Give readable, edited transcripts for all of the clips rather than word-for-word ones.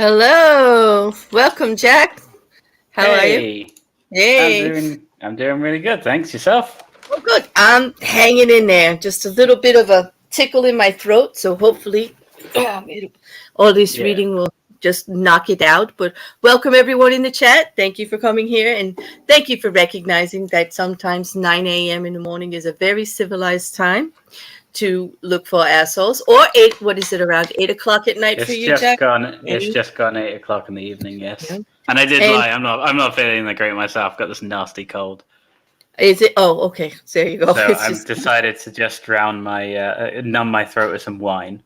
Hello. Welcome, Jack. How are you? Hey, Hey. I'm doing really good. Thanks. Yourself? Well, good. I'm hanging in there. Just a little bit of a tickle in my throat, so hopefully all this Yeah. reading will just knock it out. But welcome everyone in the chat. Thank you for coming here, and thank you for recognizing that sometimes 9 a.m. in the morning is a very civilized time to look for assholes. Or 8, what is it, around 8 o'clock at night for It's you, just Jack? gone. It's And, just gone 8 o'clock in the evening. yeah. Yes. And I did And lie. I'm not feeling that great myself. I've got this nasty cold. is it? Oh, okay. So there you go. So It's I've just. decided to just numb my throat with some wine.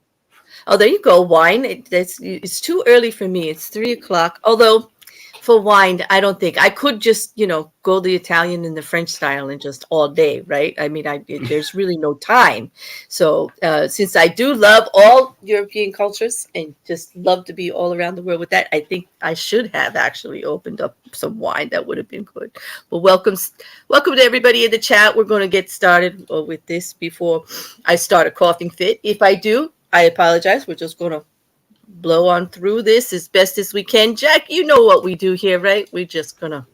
Oh, there you go. Wine. It's too early for me. It's 3 o'clock. Although, for wine, I don't think I could just go the Italian and the French style and just all day, right? I mean, there's really no time. So since I do love all European cultures and just love to be all around the world with that, I think I should have actually opened up some wine. That would have been good. But welcome to everybody in the chat. We're going to get started with this before I start a coughing fit. If I do, I apologize. We're just going to blow on through this as best as we can. Jack, you know what we do here, right? We're just going to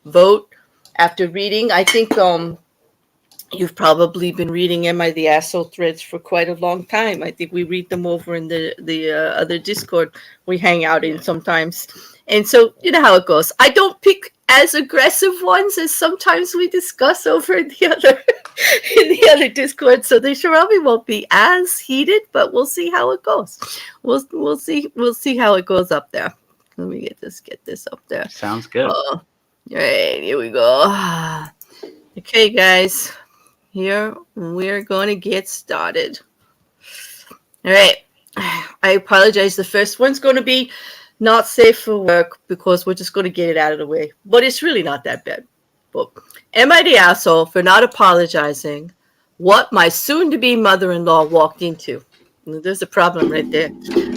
vote after reading. I think you've probably been reading Am I the Asshole threads for quite a long time. I think we read them over in the other Discord we hang out in sometimes. And so, you know how it goes. I don't pick as aggressive ones as sometimes we discuss over in the other in the other Discord. So they probably won't be as heated, but we'll see how it goes. We'll see how it goes up there. Let me get this up there. Sounds good. All right, here we go. Okay, guys. Here we're going to get started. All right. I apologize. The first one's going to be not safe for work because we're just going to get it out of the way. But it's really not that bad. But am I the asshole for not apologizing what my soon-to-be mother-in-law walked into? There's a problem right there.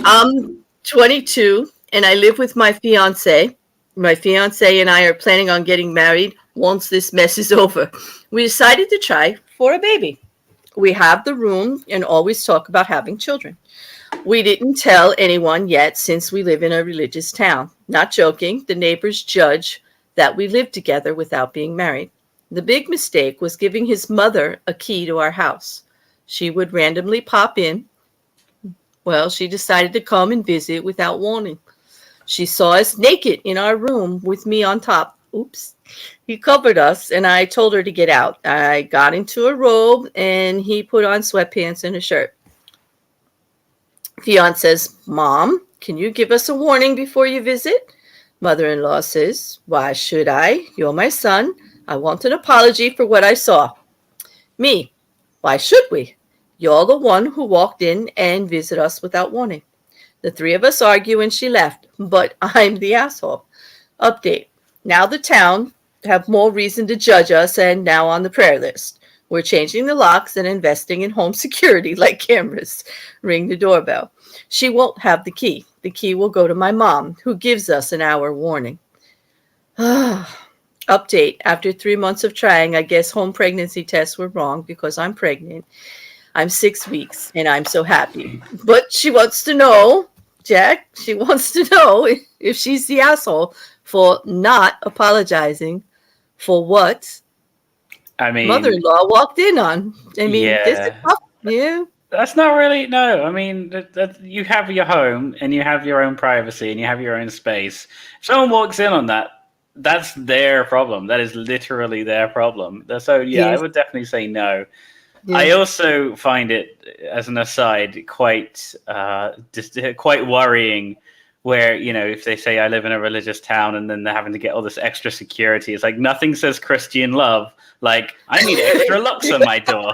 I'm 22 and I live with my fiance. My fiance and I are planning on getting married once this mess is over. We decided to try for a baby. We have the room and always talk about having children. We didn't tell anyone yet since we live in a religious town. Not joking, the neighbors judge that we live together without being married. The big mistake was giving his mother a key to our house. She would randomly pop in. Well, she decided to come and visit without warning. She saw us naked in our room with me on top. Oops. He covered us, and I told her to get out. I got into a robe, and he put on sweatpants and a shirt. Fiance says, Mom, can you give us a warning before you visit? Mother-in-law says, why should I? You're my son. I want an apology for what I saw. Me, why should we? You're the one who walked in and visited us without warning. The three of us argue and she left, but I'm the asshole. Update. Now the town have more reason to judge us and now on the prayer list. We're changing the locks and investing in home security like cameras. Ring the doorbell. She won't have the key. The key will go to my mom, who gives us an hour warning. Update. After 3 months of trying, I guess home pregnancy tests were wrong because I'm pregnant. I'm 6 weeks and I'm so happy. But she wants to know, Jack, she wants to know if she's the asshole for not apologizing for what I mean, mother-in-law walked in on. I mean, this is yeah. tough. Yeah. That's not really no. I mean, you have your home and you have your own privacy and you have your own space. If someone walks in on that, that's their problem. That is literally their problem. So yeah, I Yes. would definitely say no. I Yes. also find it, as an aside, quite quite worrying. Where if they say I live in a religious town and then they're having to get all this extra security, it's like nothing says Christian love. Like I need extra locks on my door.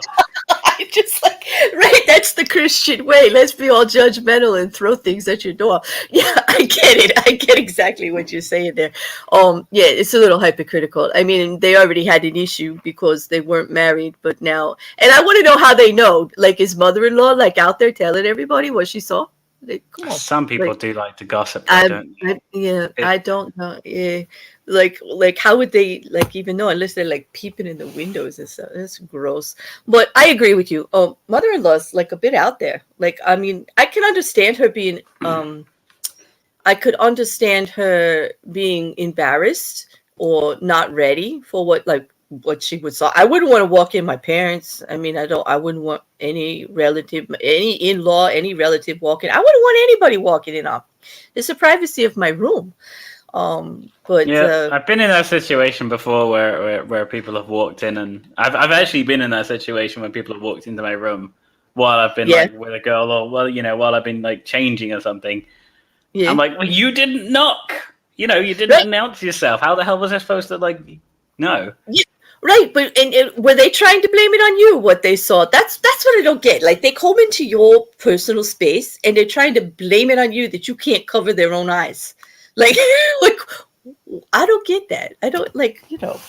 I just like, right, that's the Christian way. Let's be all judgmental and throw things at your door. Yeah, I get it. I get exactly what you're saying there. Yeah, it's a little hypocritical. I mean, they already had an issue because they weren't married, but now, and I want to know how they know. Like, is mother-in-law like out there telling everybody what she saw? Like, come on. Some people Like, do like to gossip, though, don't yeah, they? I don't know. Yeah, like how would they like even know unless they're like peeping in the windows and stuff? That's gross. But I agree with you. Mother-in-law's like a bit out there. Like, I mean, I can understand her being I could understand her being embarrassed or not ready for what she would saw. I wouldn't want to walk in my parents. I mean, I wouldn't want any relative, any in-law, any relative walking. I wouldn't want anybody walking in on. It's the privacy of my room. But Yeah, I've been in that situation before where people have walked in, and I've actually been in that situation when people have walked into my room while I've been yeah, like with a girl, or while I've been like changing or something. yeah, I'm like, well, you didn't knock. You didn't right, announce yourself. How the hell was I supposed to know? yeah, right. But and were they trying to blame it on you? What they saw? That's what I don't get. Like they come into your personal space and they're trying to blame it on you that you can't cover their own eyes. Like, like I don't get that. I don't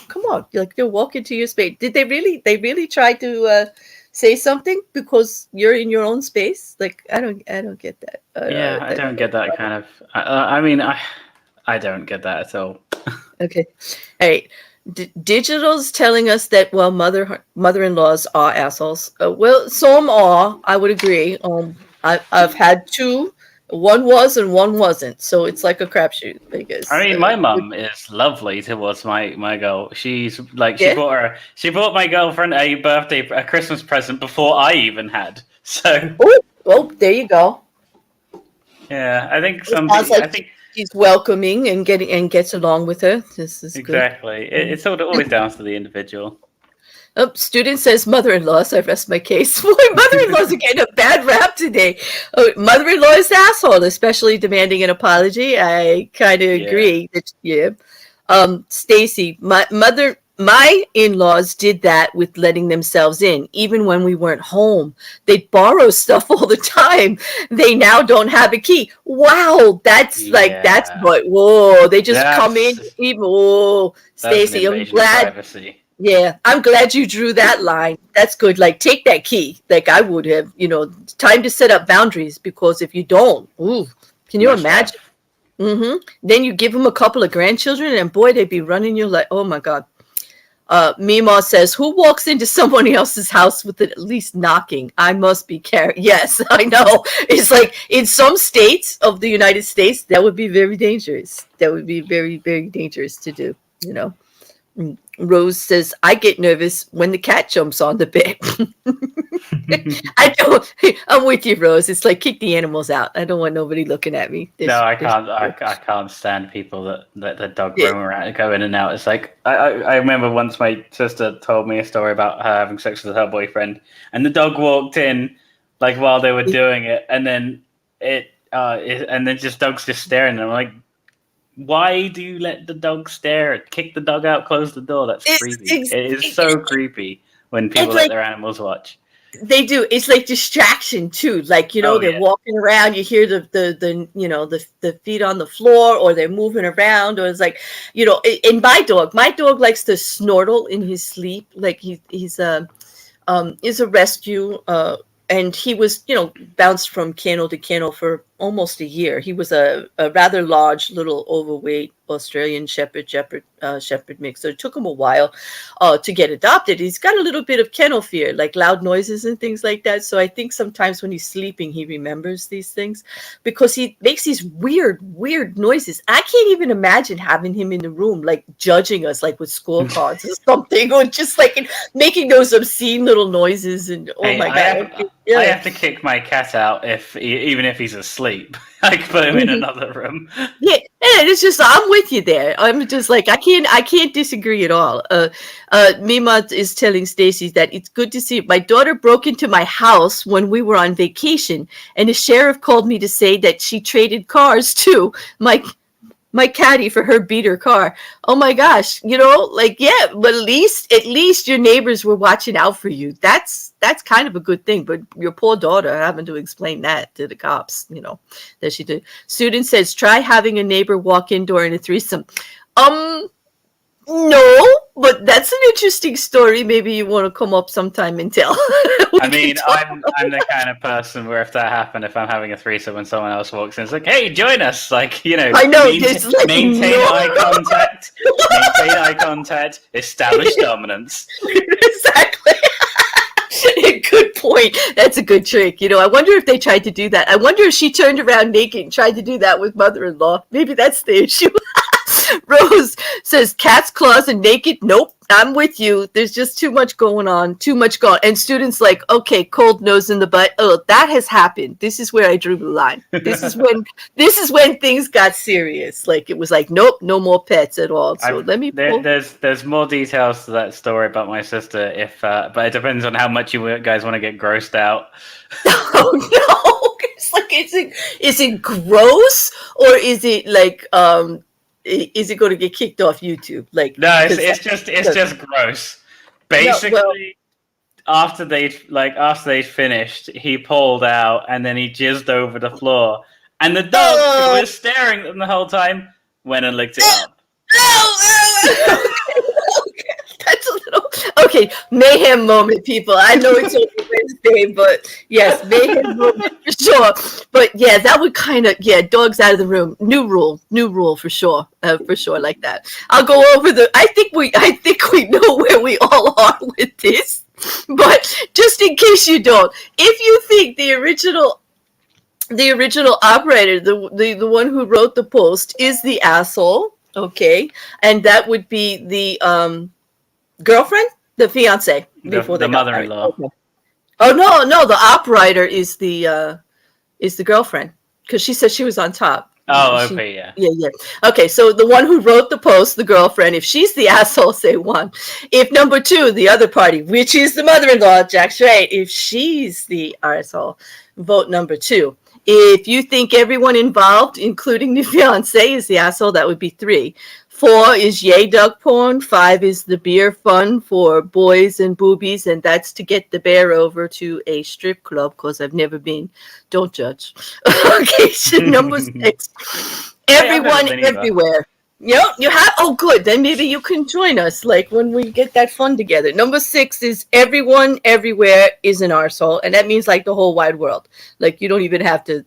come on. Like they're walking to your space. Did they really? They really try to say something because you're in your own space? Like I don't get that. Yeah, I don't get that kind of. I mean, I don't get that at all. Okay, all right. Digital's telling us that mother-in-laws are assholes. Well, some are. I would agree. I've had two. One was and one wasn't. So it's like a crapshoot, I guess. I mean, my mum is lovely towards my girl. She's like Yeah. she bought my girlfriend a Christmas present before I even had. So Oh, there you go. yeah, I think I think he's welcoming and gets along with her. This is exactly. good. It's always down to the individual. Oh, student says mother-in-laws. I rest my case. Boy, mother-in-laws are getting a bad rap today. Oh, mother-in-law is the asshole, especially demanding an apology. I kind of agree. Yeah. Stacy, my in-laws did that with letting themselves in, even when we weren't home. They'd borrow stuff all the time. They now don't have a key. Wow, that's what. Whoa, they just come in. Even whoa, Stacy, I'm glad. Privacy. Yeah, I'm glad you drew that line. That's good. Like, take that key. Like I would have. Time to set up boundaries because if you don't, can you imagine? Mm-hmm. Then you give them a couple of grandchildren, and boy, they'd be running you like, oh my god. Mima says, who walks into someone else's house with at least knocking? I must be carried. Yes, I know. It's like in some states of the United States, that would be very dangerous. That would be very, very dangerous to do, Rose says, I get nervous when the cat jumps on the bed. I'm with you, Rose. It's like kick the animals out. I don't want nobody looking at me. I can't stand people that let their dog roam around, go in and out. It's like I remember once my sister told me a story about her having sex with her boyfriend, and the dog walked in like while they were doing it, and then dog's just staring. And I'm like, why do you let the dog stare? Kick the dog out, close the door. That's creepy. It is so creepy when people let their animals watch. They do. It's like distraction too. Like, they're walking around, you hear the feet on the floor, or they're moving around, or it's like, and my dog likes to snortle in his sleep. Like he's a rescue, and he was, bounced from kennel to kennel for almost a year. He was a rather large, little overweight Australian shepherd mix. So it took him a while to get adopted. He's got a little bit of kennel fear, like loud noises and things like that. So I think sometimes when he's sleeping, he remembers these things because he makes these weird noises. I can't even imagine having him in the room, like judging us, like with scorecards or something, or just like making those obscene little noises. And my God. I have to kick my cat out even if he's asleep. I can put him in another room. Yeah, it's just I'm with you there. I'm just like I can't disagree at all. Mima is telling Stacy that it's good to see. My daughter broke into my house when we were on vacation, and the sheriff called me to say that she traded cars too. My caddy for her beater car. Oh my gosh, but at least your neighbors were watching out for you. That's kind of a good thing. But your poor daughter having to explain that to the cops, that she did. Student says, try having a neighbor walk in during a threesome. No, but that's an interesting story. Maybe you want to come up sometime and tell. I mean, I'm the kind of person where if that happened, if I'm having a threesome and someone else walks in, it's like, hey, join us. Like, I know, maintain eye contact, establish dominance. Exactly. Good point. That's a good trick. You know, I wonder if they tried to do that. I wonder if she turned around naked and tried to do that with mother-in-law. Maybe that's the issue. Rose says cat's claws and naked. Nope, I'm with you. There's just too much going on. Too much going. And students like, okay, cold nose in the butt. Oh, that has happened. This is where I drew the line. This is when things got serious. Like it was like, nope, no more pets at all. So there's more details to that story about my sister. But it depends on how much you guys want to get grossed out. Oh no! It's like is it gross or is it like is it going to get kicked off YouTube? Like no, it's just gross. Basically, after they'd finished, he pulled out and then he jizzed over the floor, and the dog who was staring at them the whole time went and licked it up. That's a little okay. Mayhem moment, people. I know it's only Wednesday, but yes, mayhem moment for sure. But yeah, that would kind of dogs out of the room. New rule for sure like that. I'll go over I think we know where we all are with this, but just in case you don't, if you think the original operator, the one who wrote the post, is the asshole, okay, and that would be the girlfriend, the fiance, before the mother-in-law. Okay. Oh no, the operator is the girlfriend, because she said she was on top. Oh, okay, yeah. Okay, so the one who wrote the post, the girlfriend, if she's the asshole, say 1. If number 2, the other party, which is the mother-in-law, Jack's right, if she's the asshole, vote number 2. If you think everyone involved, including the fiance, is the asshole, that would be 3. 4 is yay duck porn. 5 is the beer fun for boys and boobies, and that's to get the bear over to a strip club, because I've never been. Don't judge. Okay, so number 6. Everyone everywhere. Yep, you have. Oh, good. Then maybe you can join us, like when we get that fun together. Number 6 is everyone everywhere is an arsehole, and that means like the whole wide world. Like you don't even have to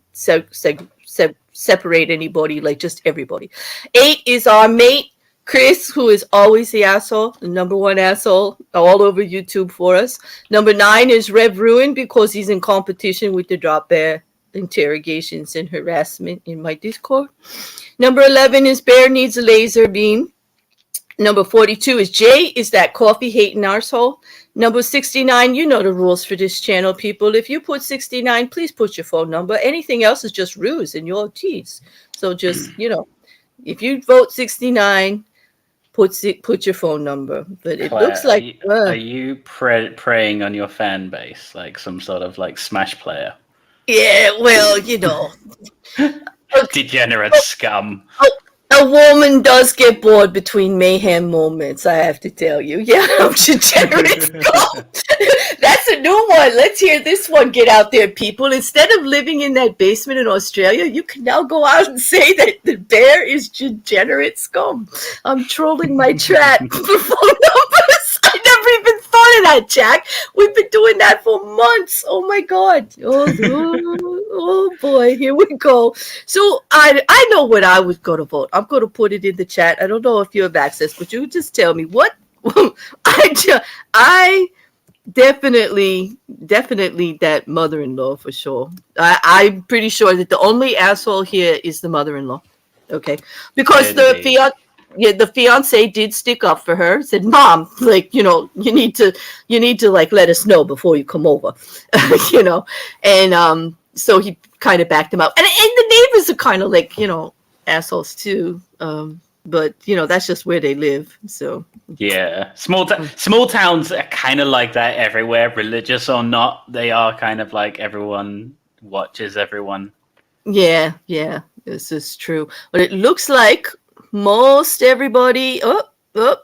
separate anybody, like just everybody. 8 is our mate Chris, who is always the asshole, the number 1 asshole all over YouTube for us. Number 9 is Rev Ruin, because he's in competition with the drop bear interrogations and harassment in my Discord. Number 11 is Bear Needs a Laser Beam. Number 42 is Jay, is that coffee hating arsehole. Number 69, you know the rules for this channel, people. If you put 69, please put your phone number. Anything else is just ruse and your tease. So just, if you vote 69, put your phone number. But it looks like... Are you preying on your fan base, like some sort of like Smash player? Yeah, well, Degenerate scum. A woman does get bored between mayhem moments, I have to tell you. Yeah, I'm degenerate. That's a new one. Let's hear this one get out there, people. Instead of living in that basement in Australia, you can now go out and say that the bear is degenerate scum. I'm trolling my chat for phone numbers. I never even thought of that, Jack. We've been doing that for months. Oh my God. Oh boy, here we go. So I know what I was going to vote. I'm going to put it in the chat. I don't know if you have access, but you just tell me what. I definitely that mother-in-law for sure. I'm pretty sure that the only asshole here is the mother-in-law. Okay, because the fiance did stick up for her. Said, "Mom, like you need to like let us know before you come over," and so he kind of backed him up. And the neighbors are kind of like assholes too. But that's just where they live. So yeah, small towns are kind of like that everywhere, religious or not. They are kind of like everyone watches everyone. Yeah, this is true. But it looks like most everybody. Like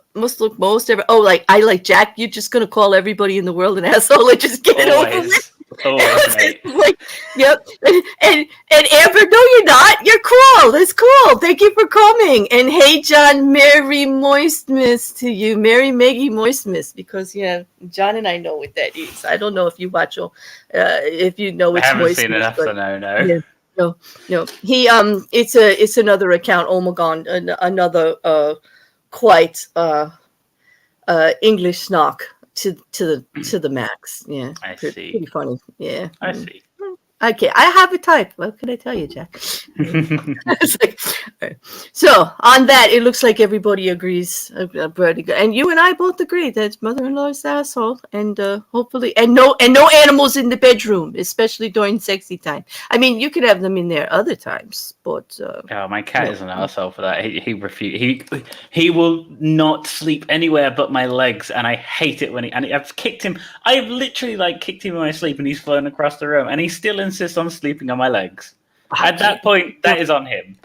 I like Jack. You're just gonna call everybody in the world an asshole and just get it over with. Like, yep. And Amber, no, you're not. You're cool. That's cool. Thank you for coming. And hey, John, Merry Moistmas to you. Merry Maggie Moistmas, because John and I know what that is. I don't know if you watch if you know it's Moistmas. I haven't seen enough to know. No. Yeah, no. He it's another account. Oh my God, another quite English snock. to the max. Yeah, I pretty see. funny. Yeah. I see. Okay, I have a type. What can I tell you, Jack? It's like, all right. So on that, it looks like everybody agrees. Pretty good. And you and I both agree that mother-in-law's the asshole, and hopefully, and no animals in the bedroom, especially during sexy time. I mean, you could have them in there other times, but Oh, my cat no. is an asshole for that. He will not sleep anywhere but my legs, and I hate it when I've kicked him. I've literally kicked him in my sleep, and he's flown across the room, and he still insists on sleeping on my legs. At that point, that is on him.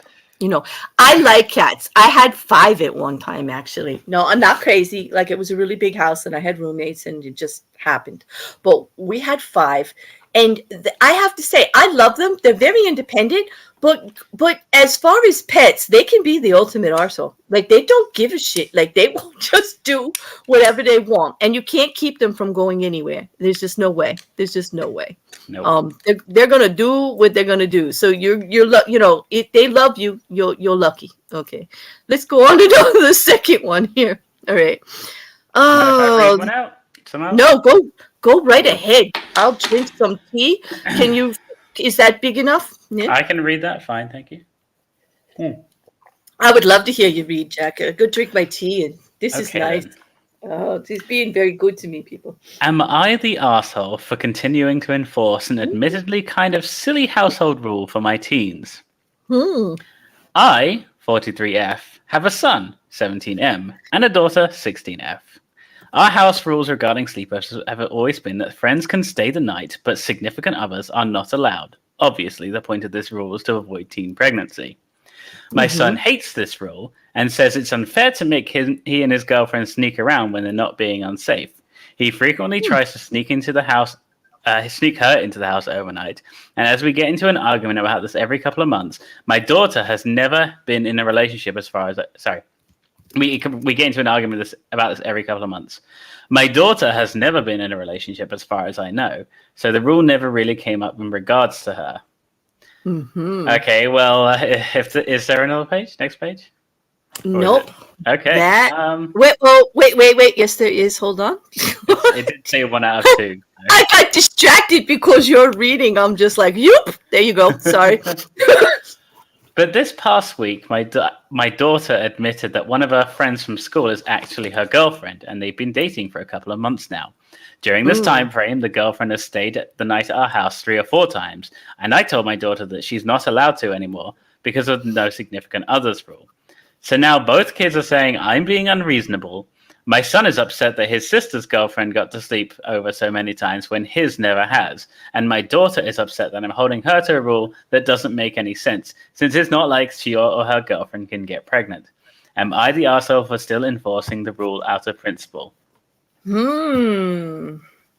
I like cats. I had 5 at one time, actually. No, I'm not crazy. Like, it was a really big house, and I had roommates, and it just happened. But we had 5, and I have to say, I love them. They're very independent, but as far as pets, they can be the ultimate arsehole. Like, they don't give a shit. Like, they will just do whatever they want, and you can't keep them from going anywhere. There's just no way. There's just no way. Nope. They're gonna do what they're gonna do. So if they love you, you're lucky. Okay, let's go on to the second one here. All right. Mind if I read one out? Somehow? No, go right ahead. I'll drink some tea. Can you? Is that big enough? Yeah. I can read that. Fine, thank you. I would love to hear you read, Jack. Go drink my tea, and this is Okay, nice. then. Oh, he's being very good to me, people. Am I the arsehole for continuing to enforce an admittedly kind of silly household rule for my teens? I, 43F, have a son, 17M, and a daughter, 16F. Our house rules regarding sleepovers have always been that friends can stay the night, but significant others are not allowed. Obviously, the point of this rule is to avoid teen pregnancy. My son hates this rule and says it's unfair to make he and his girlfriend sneak around when they're not being unsafe. He frequently tries to sneak her into the house overnight, and as we get into an argument about this every couple of months, my daughter has never been in a relationship we get into an argument about this every couple of months. My daughter has never been in a relationship as far as I know, so the rule never really came up in regards to her. Okay, well, is there another page? Next page? Nope. Okay. Wait. Yes, there is. Hold on. It did say 1 out of 2. I got distracted because you're reading. I'm just like, yoop. There you go. Sorry. But this past week, my daughter admitted that one of her friends from school is actually her girlfriend, and they've been dating for a couple of months now. During this time frame, the girlfriend has stayed the night at our house 3 or 4 times, and I told my daughter that she's not allowed to anymore because of no significant others rule. So now both kids are saying I'm being unreasonable. My son is upset that his sister's girlfriend got to sleep over so many times when his never has. And my daughter is upset that I'm holding her to a rule that doesn't make any sense, since it's not like she or her girlfriend can get pregnant. Am I the arsehole for still enforcing the rule out of principle?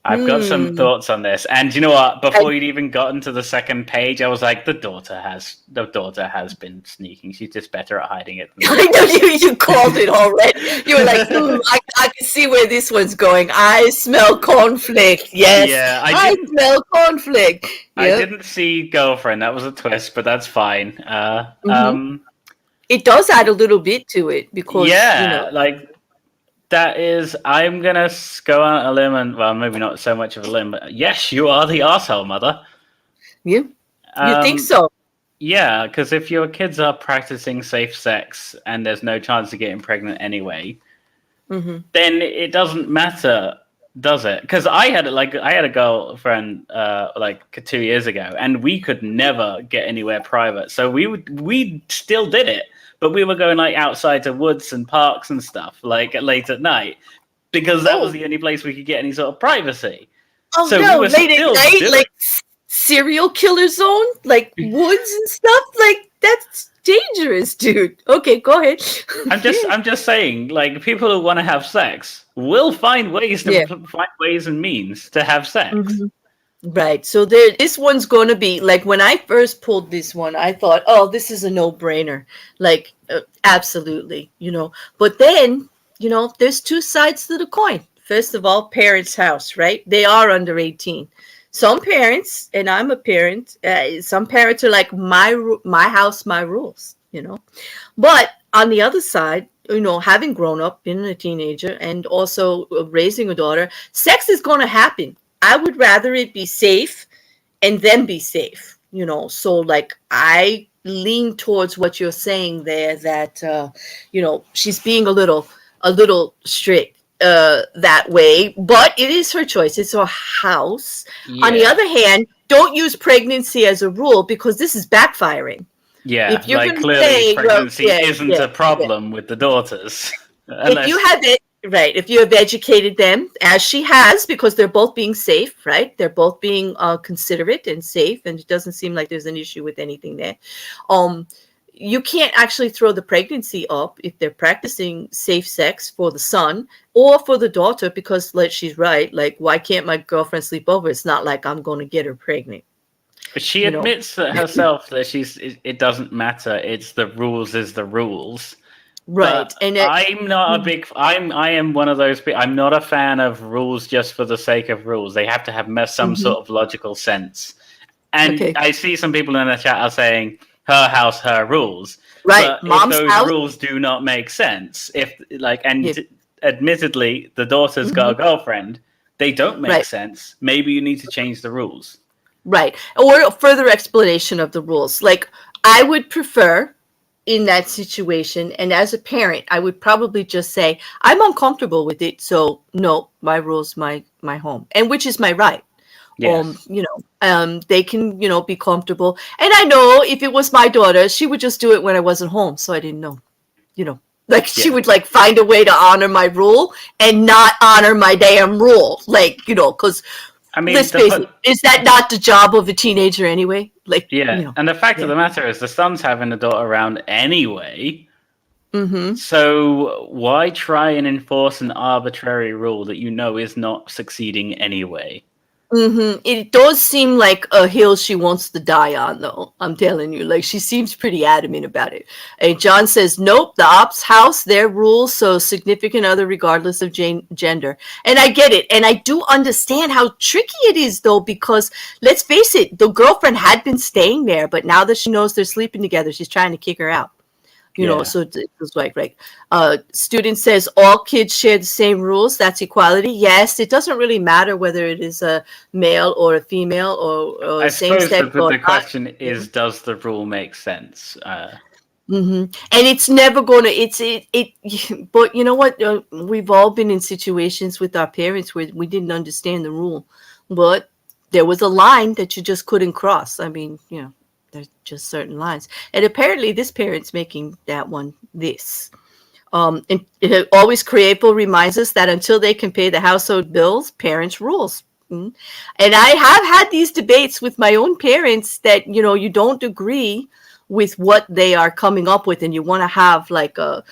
I've got some thoughts on this. And you know what? Before you'd even gotten to the second page, I was like, the daughter has been sneaking. She's just better at hiding it. I know you called it already. You were like, I can see where this one's going. I smell conflict. Yes. Yeah, I smell conflict. I didn't see girlfriend. That was a twist, but that's fine. It does add a little bit to it because that is, I'm going to go on a limb and, well, maybe not so much of a limb, but yes, you are the arsehole, mother. Yeah? You think so? Yeah, because if your kids are practicing safe sex and there's no chance of getting pregnant anyway, then it doesn't matter, does it? Because I had a girlfriend 2 years ago, and we could never get anywhere private. So we still did it. But we were going outside to woods and parks and stuff late at night because that was the only place we could get any sort of privacy. Oh so no, late at night, serial killer zone, woods and stuff. That's dangerous, dude. Okay, go ahead. I'm just saying, people who want to have sex will find ways and means to have sex. Right. So this one's going to be when I first pulled this one, I thought, oh, this is a no-brainer. Absolutely, But then, there's 2 sides to the coin. First of all, parents' house, right? They are under 18. Some parents, and I'm a parent, some parents are like, my house, my rules, But on the other side, having grown up, being a teenager, and also raising a daughter, sex is going to happen. I would rather it be safe and then be safe, So like I lean towards what you're saying there, that she's being a little strict that way, but it is her choice. It's her house. On the Yeah. other hand, don't use pregnancy as a rule, because this is backfiring. Yeah, If you're like going to clearly say, well, pregnancy yeah, isn't yeah, a problem with the daughters. if Unless, you have it right, if you have educated them as she has, because they're both being safe, right? They're both being considerate and safe, and it doesn't seem like there's an issue with anything there. You can't actually throw the pregnancy up if they're practicing safe sex for the son or for the daughter, because like she's right, like, why can't my girlfriend sleep over? It's not like I'm going to get her pregnant. but she You know, admits that herself that it doesn't matter. It's the rules is the rules. right? But And I'm not a big. I am one of those. I'm not a fan of rules just for the sake of rules. They have to have some Mhm. sort of logical sense. And Okay, I see some people in the chat are saying her house, her rules. right. But if Mom's those house. rules do not make sense, Yeah. admittedly, the daughter's got a Mhm. girlfriend, they don't make Right. sense. Maybe you need to change the rules. Right. Or a further explanation of the rules. Like, I would prefer in that situation, and as a parent, I would probably just say, I'm uncomfortable with it, so no, my rules, my home, and which is my right. Yes. They can, be comfortable. And I know if it was my daughter, she would just do it when I wasn't home, so I didn't know, you know. Like, she Yeah. would like find a way to honor my rule and not honor my damn rule. Like, because I mean, let's face it, is that not the job of a teenager anyway? Like, yeah, and the fact of yeah. the matter is, the son's having a daughter around anyway. Mm-hmm. So why try and enforce an arbitrary rule that you know is not succeeding anyway? Mm-hmm. It does seem like a hill she wants to die on, though. I'm telling you, like, she seems pretty adamant about it. And John says, nope, the ops house, their rules, so significant other regardless of gender. And I get it. And I do understand how tricky it is, though, because let's face it, the girlfriend had been staying there, but now that she knows they're sleeping together, she's trying to kick her out. Yeah. So it was like, right. Student says all kids share the same rules. That's equality. Yes, it doesn't really matter whether it is a male or a female or I same suppose sex or the not. question is, does the rule make sense? And it's never going to, but you know what? We've all been in situations with our parents where we didn't understand the rule, but there was a line that you just couldn't cross. I mean, there's just certain lines. And apparently this parent's making that one this. And Always Creative reminds us that until they can pay the household bills, parents rules. And I have had these debates with my own parents that, you don't agree with what they are coming up with, and you want to have like a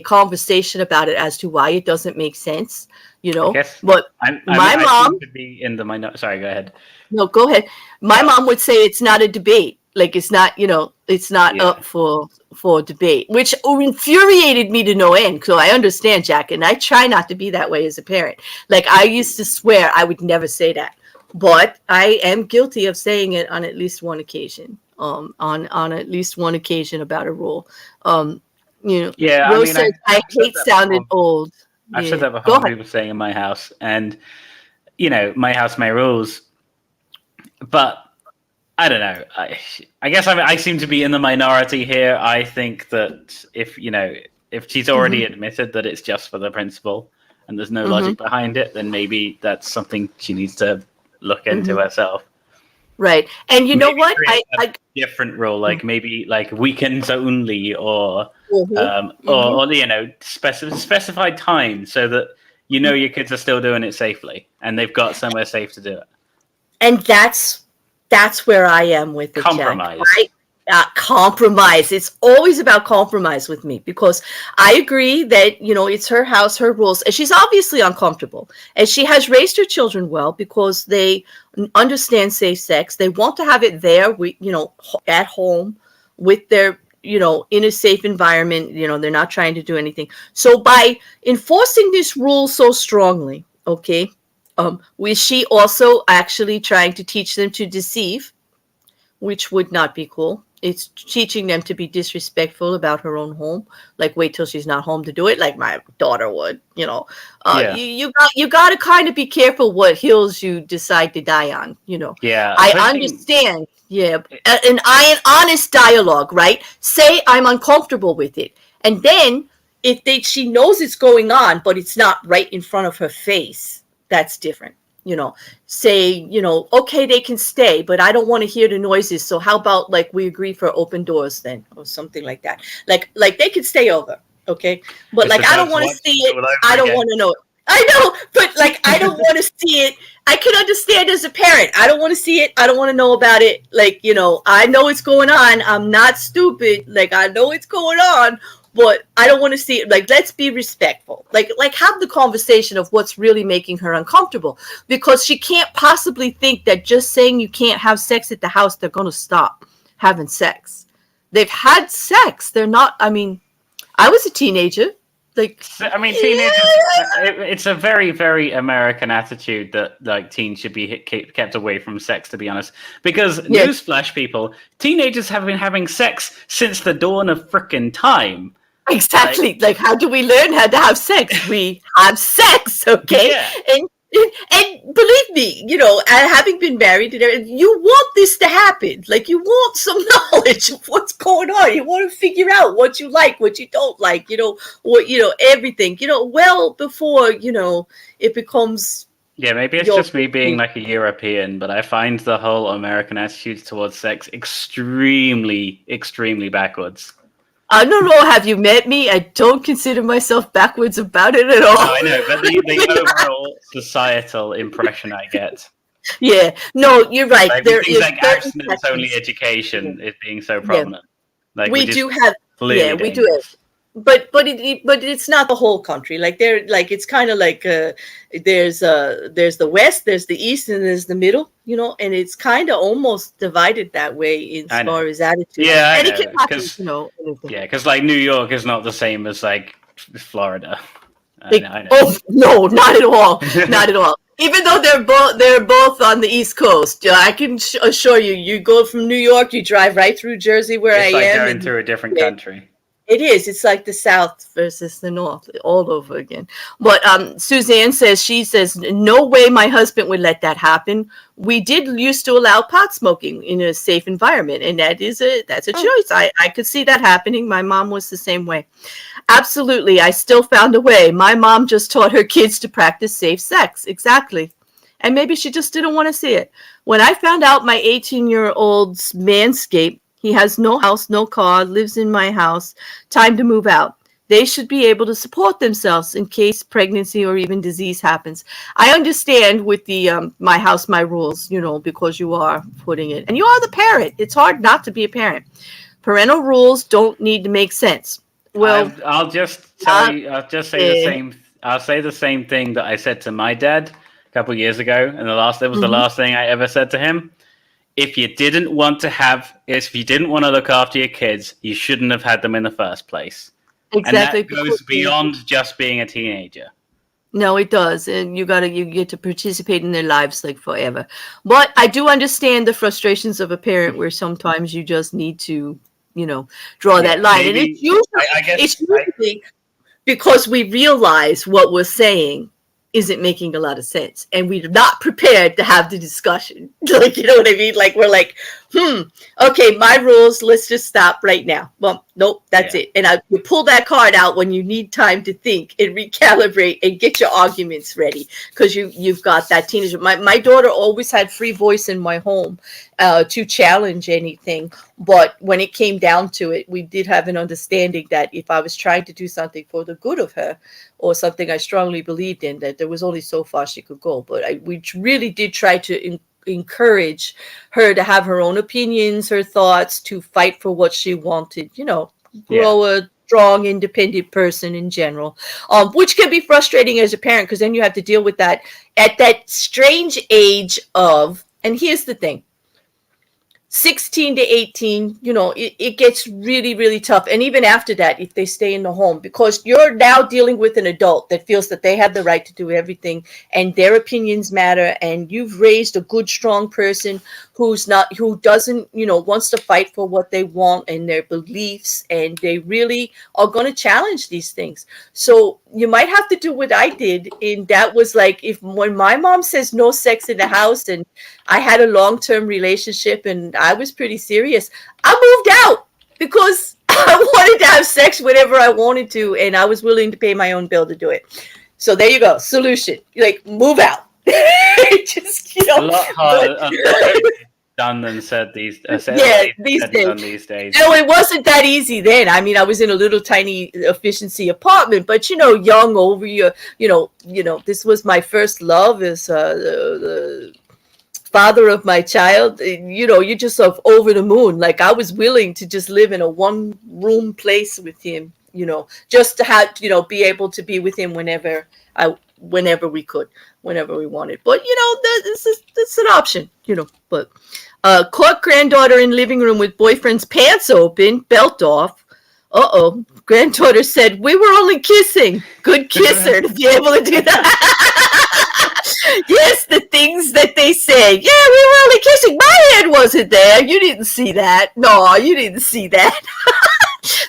conversation about it as to why it doesn't make sense, I guess But my I mom, seem to be in the minority. Sorry, go ahead. no, go ahead. My No. mom would say it's not a debate. Like, it's not, it's not Yeah. up for debate, which infuriated me to no end. So I understand, Jack, and I try not to be that way as a parent. Like, I used to swear I would never say that, but I am guilty of saying it on at least one occasion. On at least one occasion about a rule. Yeah, I Rose mean, says I I've said hate that sounded before. old. I've said Yeah, that go before. ahead. People saying in my house, and my house, my rules. But I don't know. I guess I seem to be in the minority here. I think that if she's already admitted that it's just for the principal and there's no logic behind it, then maybe that's something she needs to look into herself. Right, and you know Maybe what? create a different rule, like maybe like weekends only, or specified time, so that your kids are still doing it safely and they've got somewhere safe to do it. And that's where I am with it, Compromise. Jack. Compromise. It's always about compromise with me, because I agree that, it's her house, her rules, and she's obviously uncomfortable. And she has raised her children well because they understand safe sex. They want to have it there, at home with their, in a safe environment. They're not trying to do anything. So by enforcing this rule so strongly, okay, was she also actually trying to teach them to deceive, which would not be cool? It's teaching them to be disrespectful about her own home. Like, wait till she's not home to do it, like my daughter would. Yeah. You got to kind of be careful what hills you decide to die on. Yeah. I understand. Yeah, an honest dialogue, right? Say I'm uncomfortable with it, and then if she knows it's going on, but it's not right in front of her face, that's different. Say, okay, they can stay, but I don't want to hear the noises. So how about like we agree for open doors then, or something like that. Like they could stay over, okay? But like I don't want to see it. I don't want to know it. I know, but like I don't want to see it. I can understand as a parent. I don't want to see it. I don't want to know about it. Like, I know it's going on. I'm not stupid. Like, I know it's going on, but I don't want to see it. Like, let's be respectful. Like have the conversation of what's really making her uncomfortable, because she can't possibly think that just saying you can't have sex at the house, they're going to stop having sex. They've had sex. They're not, I was a teenager. Teenagers, it's a very, very American attitude that like teens should be kept away from sex, to be honest. Because newsflash, people, teenagers have been having sex since the dawn of frickin' time. Exactly. Like how do we learn how to have sex? We have sex, okay? Yeah. And believe me, having been married, you want this to happen. Like, you want some knowledge of what's going on. You want to figure out what you like, what you don't like, everything, well before, it becomes. Yeah, maybe it's just me being like a European, but I find the whole American attitude towards sex extremely, extremely backwards. I don't know. Have you met me? I don't consider myself backwards about it at all. No, I know, but the overall societal impression I get. Yeah, no, you're right. Like, there is like abstinence-only education is being so prominent. Yeah. Like we do have. Yeah, we do have. But it's not the whole country. Like it's kind of like there's the West, there's the East, and there's the middle. And it's kind of almost divided that way in as far as attitude. Yeah, and it can happen, yeah, because like New York is not the same as like Florida. I know. Oh no, not at all, not at all. Even though they're both on the East Coast, I can assure you. You go from New York, you drive right through Jersey, where it's I like am, going through a different country. It is. It's like the South versus the North all over again. But Suzanne she says, no way my husband would let that happen. We did used to allow pot smoking in a safe environment, and that's a choice. I could see that happening. My mom was the same way. Absolutely. I still found a way. My mom just taught her kids to practice safe sex. Exactly. And maybe she just didn't want to see it. When I found out my 18-year-old's manscaped, he has no house, no car, lives in my house, time to move out. They should be able to support themselves in case pregnancy or even disease happens. I understand with the my house, my rules, because you are putting it. And you are the parent. It's hard not to be a parent. Parental rules don't need to make sense. Well, I'll just tell you, I'll just say the same. I'll say the same thing that I said to my dad a couple of years ago. And the last thing I ever said to him. If you didn't want to look after your kids, you shouldn't have had them in the first place. Exactly. And that goes beyond just being a teenager. No, it does. And you get to participate in their lives like forever. But I do understand the frustrations of a parent where sometimes you just need to, draw that line. Maybe, and it's usually because we realize what we're saying isn't making a lot of sense, and we're not prepared to have the discussion. Like, you know what I mean? Like, we're like, okay, my rules, let's just stop right now. Well, nope, that's it. And you pull that card out when you need time to think and recalibrate and get your arguments ready, because you've got that teenager. My daughter always had free voice in my home to challenge anything, but when it came down to it, we did have an understanding that if I was trying to do something for the good of her, or something I strongly believed in, that there was only so far she could go. But we really did try to encourage her to have her own opinions, her thoughts, to fight for what she wanted, grow a strong, independent person in general, which can be frustrating as a parent, because then you have to deal with that at that strange age of, and here's the thing, 16 to 18, it gets really, really tough. And even after that, if they stay in the home, because you're now dealing with an adult that feels that they have the right to do everything and their opinions matter. And you've raised a good, strong person who doesn't, wants to fight for what they want and their beliefs. And they really are going to challenge these things. So you might have to do what I did. And that was like, when my mom says no sex in the house, and I had a long-term relationship and I was pretty serious, I moved out because I wanted to have sex whenever I wanted to, and I was willing to pay my own bill to do it. So there you go. Solution. Like, move out. Just, a lot harder done than said these days. These days. No, it wasn't that easy then. I mean, I was in a little tiny efficiency apartment, but young over this was my first love as the father of my child. You're just sort of over the moon. Like, I was willing to just live in a one-room place with him, just to have, be able to be with him whenever we could, whenever we wanted. But, that's an option, but caught granddaughter in living room with boyfriend's pants open, belt off. Uh-oh. Granddaughter said, we were only kissing. Good kisser to be able to do that. Yes, the things that they say. Yeah, we were only kissing. My hand wasn't there. You didn't see that. No, you didn't see that.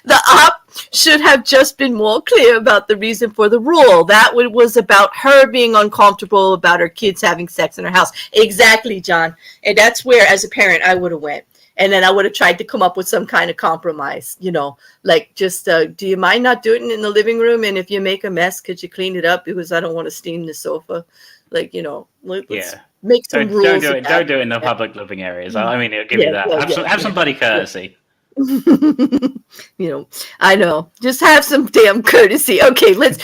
The op should have just been more clear about the reason for the rule. That was about her being uncomfortable about her kids having sex in her house. Exactly, John. And that's where, as a parent, I would have went. And then I would have tried to come up with some kind of compromise, like just, do you mind not doing it in the living room? And if you make a mess, could you clean it up? Because I don't want to steam the sofa. Like, let's make some rules. Don't do it in the public living areas. I mean, it'll give you that. Have some buddy courtesy. I know. Just have some damn courtesy. Okay, let's.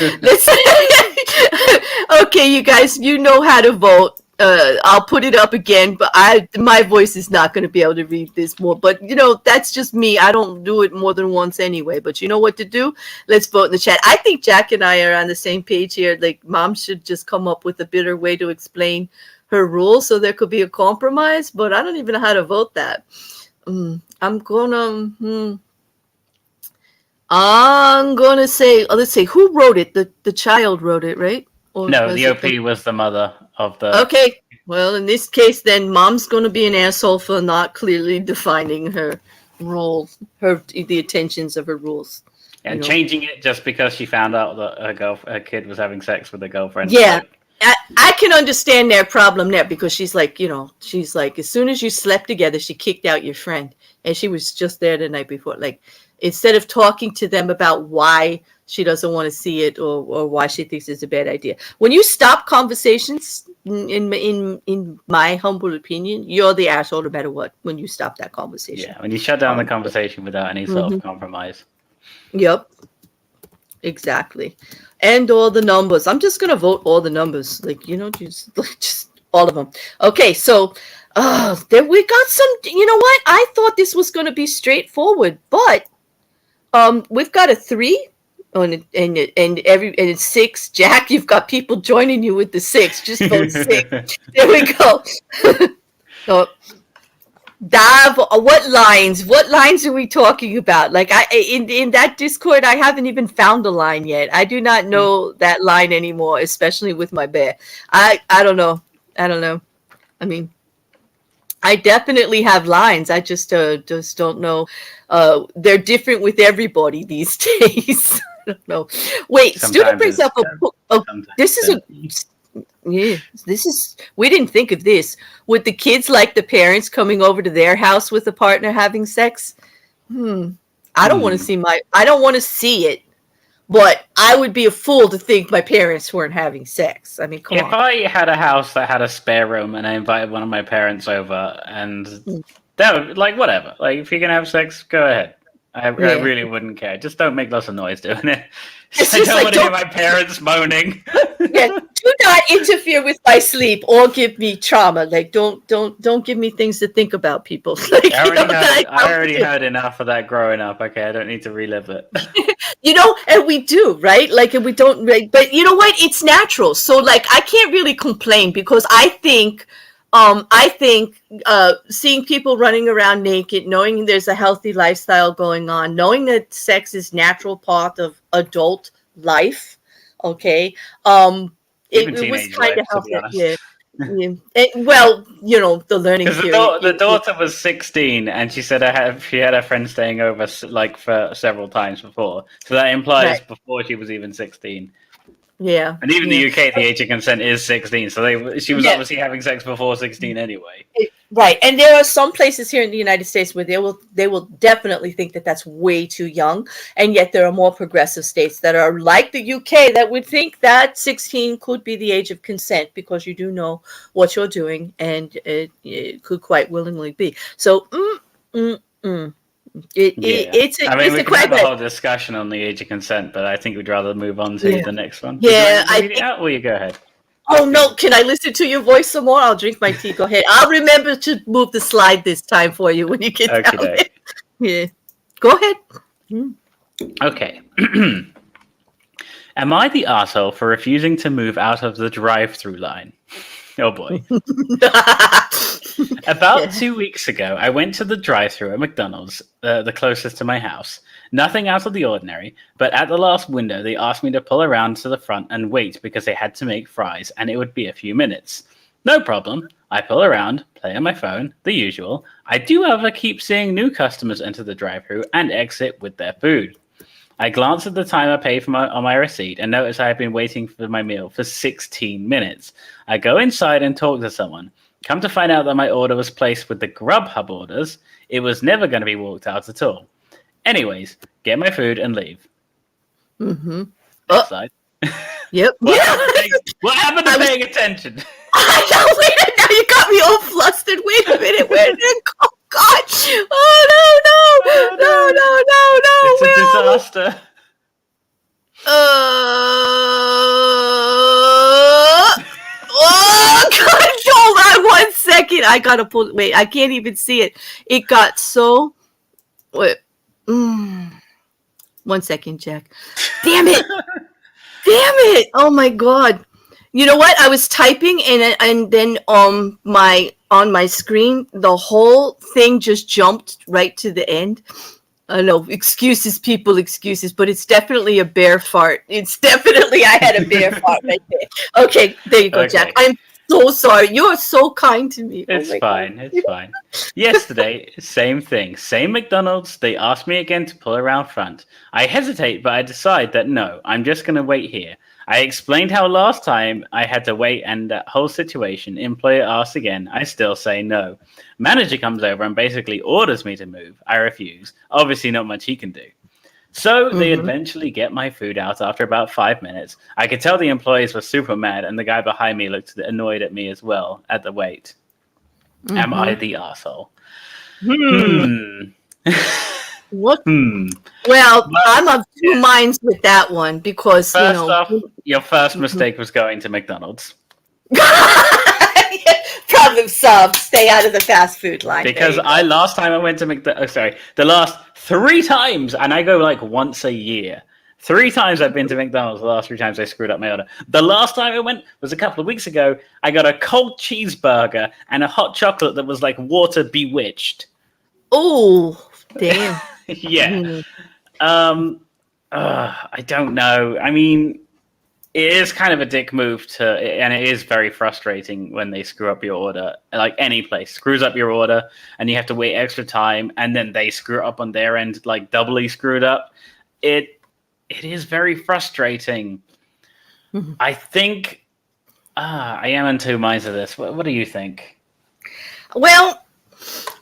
Okay, you guys, you know how to vote. I'll put it up again, but my voice is not going to be able to read this more. But that's just me. I don't do it more than once anyway. But you know what to do? Let's vote in the chat. I think Jack and I are on the same page here. Like, mom should just come up with a better way to explain her rules so there could be a compromise. But I don't even know how to vote that. I'm gonna say, let's see, who wrote it? The child wrote it, right? Or no, the OP was the mother of the. Okay, well, in this case, then mom's gonna be an asshole for not clearly defining her rule, the intentions of her rules, and changing it just because she found out that her kid was having sex with a girlfriend. Yeah. I can understand their problem there, because she's like, as soon as you slept together, she kicked out your friend, and she was just there the night before. Like, instead of talking to them about why she doesn't want to see it or why she thinks it's a bad idea. When you stop conversations, in my humble opinion, you're the asshole no matter what, when you stop that conversation. Yeah, when you shut down the conversation without any sort of compromise. Yep. Exactly. And all the numbers. I'm just going to vote all the numbers. Just all of them. Okay, so then we got some, what? I thought this was going to be straightforward, but we've got a 3 and it's 6. Jack, you've got people joining you with the 6. Just vote 6. There we go. So, Dav, what lines are we talking about? Like, in that Discord, I haven't even found a line yet. I do not know that line anymore, especially with my bear. I don't know. I mean, I definitely have lines. I just don't know. They're different with everybody these days. I don't know. Wait, Student brings up this is we didn't think of this. Would the kids like the parents coming over to their house with a partner having sex? I don't want to see it, but I would be a fool to think my parents weren't having sex. I mean, come on. If I had a house that had a spare room and I invited one of my parents over, and that would, like, whatever. Like, if you're gonna have sex, go ahead. I really wouldn't care. Just don't make lots of noise doing it. I don't want to hear my parents moaning. Yeah, do not interfere with my sleep or give me trauma. Like, don't give me things to think about, people. Like, I already heard enough of that growing up. Okay, I don't need to relive it. And we do, right? Like, and we don't. Right? But you know what? It's natural. So, like, I can't really complain, because I think I think seeing people running around naked, knowing there's a healthy lifestyle going on, knowing that sex is natural part of adult life, okay, Even it was teenage kind life, of to be healthy. honest. Yeah. Yeah. Well, the learning Because period. the daughter was 16, and she said she had her friend staying over like for several times before. So that implies Right. before she was even 16. Yeah. And even the Yeah. UK, the age of consent is 16. So she was Yeah. obviously having sex before 16 anyway. Right, and there are some places here in the United States where they will definitely think that that's way too young, and yet there are more progressive states that are like the UK that would think that 16 could be the age of consent because you do know what you're doing, and it could quite willingly be. So, mm, mm. Yeah. It's a I mean, it's we a can have a quagmire. whole discussion on the age of consent, but I think we'd rather move on to Yeah, the next one. Would you like yeah. me to read it out, or you go ahead? Oh no! Can I listen to your voice some more? I'll drink my tea. Go ahead. I'll remember to move the slide this time for you when you get Okie down there. doke. Yeah. Go ahead. Mm. Okay. Am I the arsehole for refusing to move out of the drive-through line? Oh boy. About Yeah. 2 weeks ago, I went to the drive-thru at McDonald's, the closest to my house. Nothing out of the ordinary, but at the last window, they asked me to pull around to the front and wait because they had to make fries, and it would be a few minutes. No problem. I pull around, play on my phone, the usual. I do, however, keep seeing new customers enter the drive-thru and exit with their food. I glance at the time I paid on my receipt and notice I have been waiting for my meal for 16 minutes. I go inside and talk to someone. Come to find out that my order was placed with the Grubhub orders. It was never going to be walked out at all. Anyways, get my food and leave. Mm-hmm. Next Oh, slide. yep. What happened to paying attention? I know. Wait, now you got me all flustered. Wait a minute. Where did it go? Oh, God. Oh, no, Oh, no. no. No, no, no, It's a no. Where are we? disaster. Oh, God. Hold on 1 second. I got to pull. Wait, I can't even see it. It got so. Wait. 1 second, Jack. Damn it. Damn it. Oh, my God. You know what? I was typing and then on my screen, the whole thing just jumped right to the end. I know, excuses, people, excuses, but it's definitely a bear fart. It's definitely I had a bear fart right there. Okay, there you go, Okay. Jack. I'm so sorry. You are so kind to me. It's Oh my fine. God. It's fine. Yesterday, same thing. Same McDonald's. They asked me again to pull around front. I hesitate, but I decide that no, I'm just going to wait here. I explained how last time I had to wait and that whole situation. Employer asks again. I still say no. Manager comes over and basically orders me to move. I refuse. Obviously, not much he can do. So they eventually get my food out after about 5 minutes. I could tell the employees were super mad, and the guy behind me looked annoyed at me as well at the wait. Am I the asshole? What? Hmm. Well, I'm of two minds with that one because First off, your first mistake was going to McDonald's. Problem solved. Stay out of the fast food line. Because last time I went to McDonald's, the last 3 times, and I go like once a year. 3 times I've been to McDonald's. The last 3 times I screwed up my order. The last time I went was a couple of weeks ago. I got a cold cheeseburger and a hot chocolate that was like water bewitched. Oh, damn. Yeah. I don't know. I mean, it is kind of a dick move and it is very frustrating when they screw up your order. Like any place screws up your order and you have to wait extra time and then they screw up on their end, like doubly screwed up. It is very frustrating. I think I am in 2 minds of this. What do you think? Well,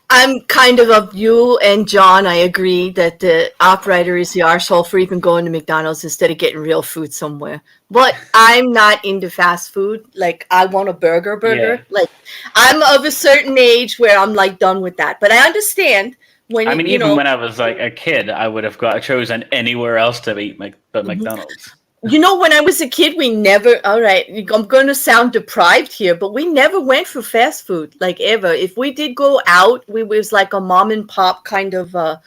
I'm kind of you and John. I agree that the operator is the arsehole for even going to McDonald's instead of getting real food somewhere. But I'm not into fast food. Like, I want a burger. Yeah. Like, I'm of a certain age where I'm like done with that. But I understand when when I was like a kid, I would have chosen anywhere else to eat but McDonald's. You know, when I was a kid, we never, all right, I'm going to sound deprived here, but we never went for fast food, like ever. If we did go out, we was like a mom and pop kind of a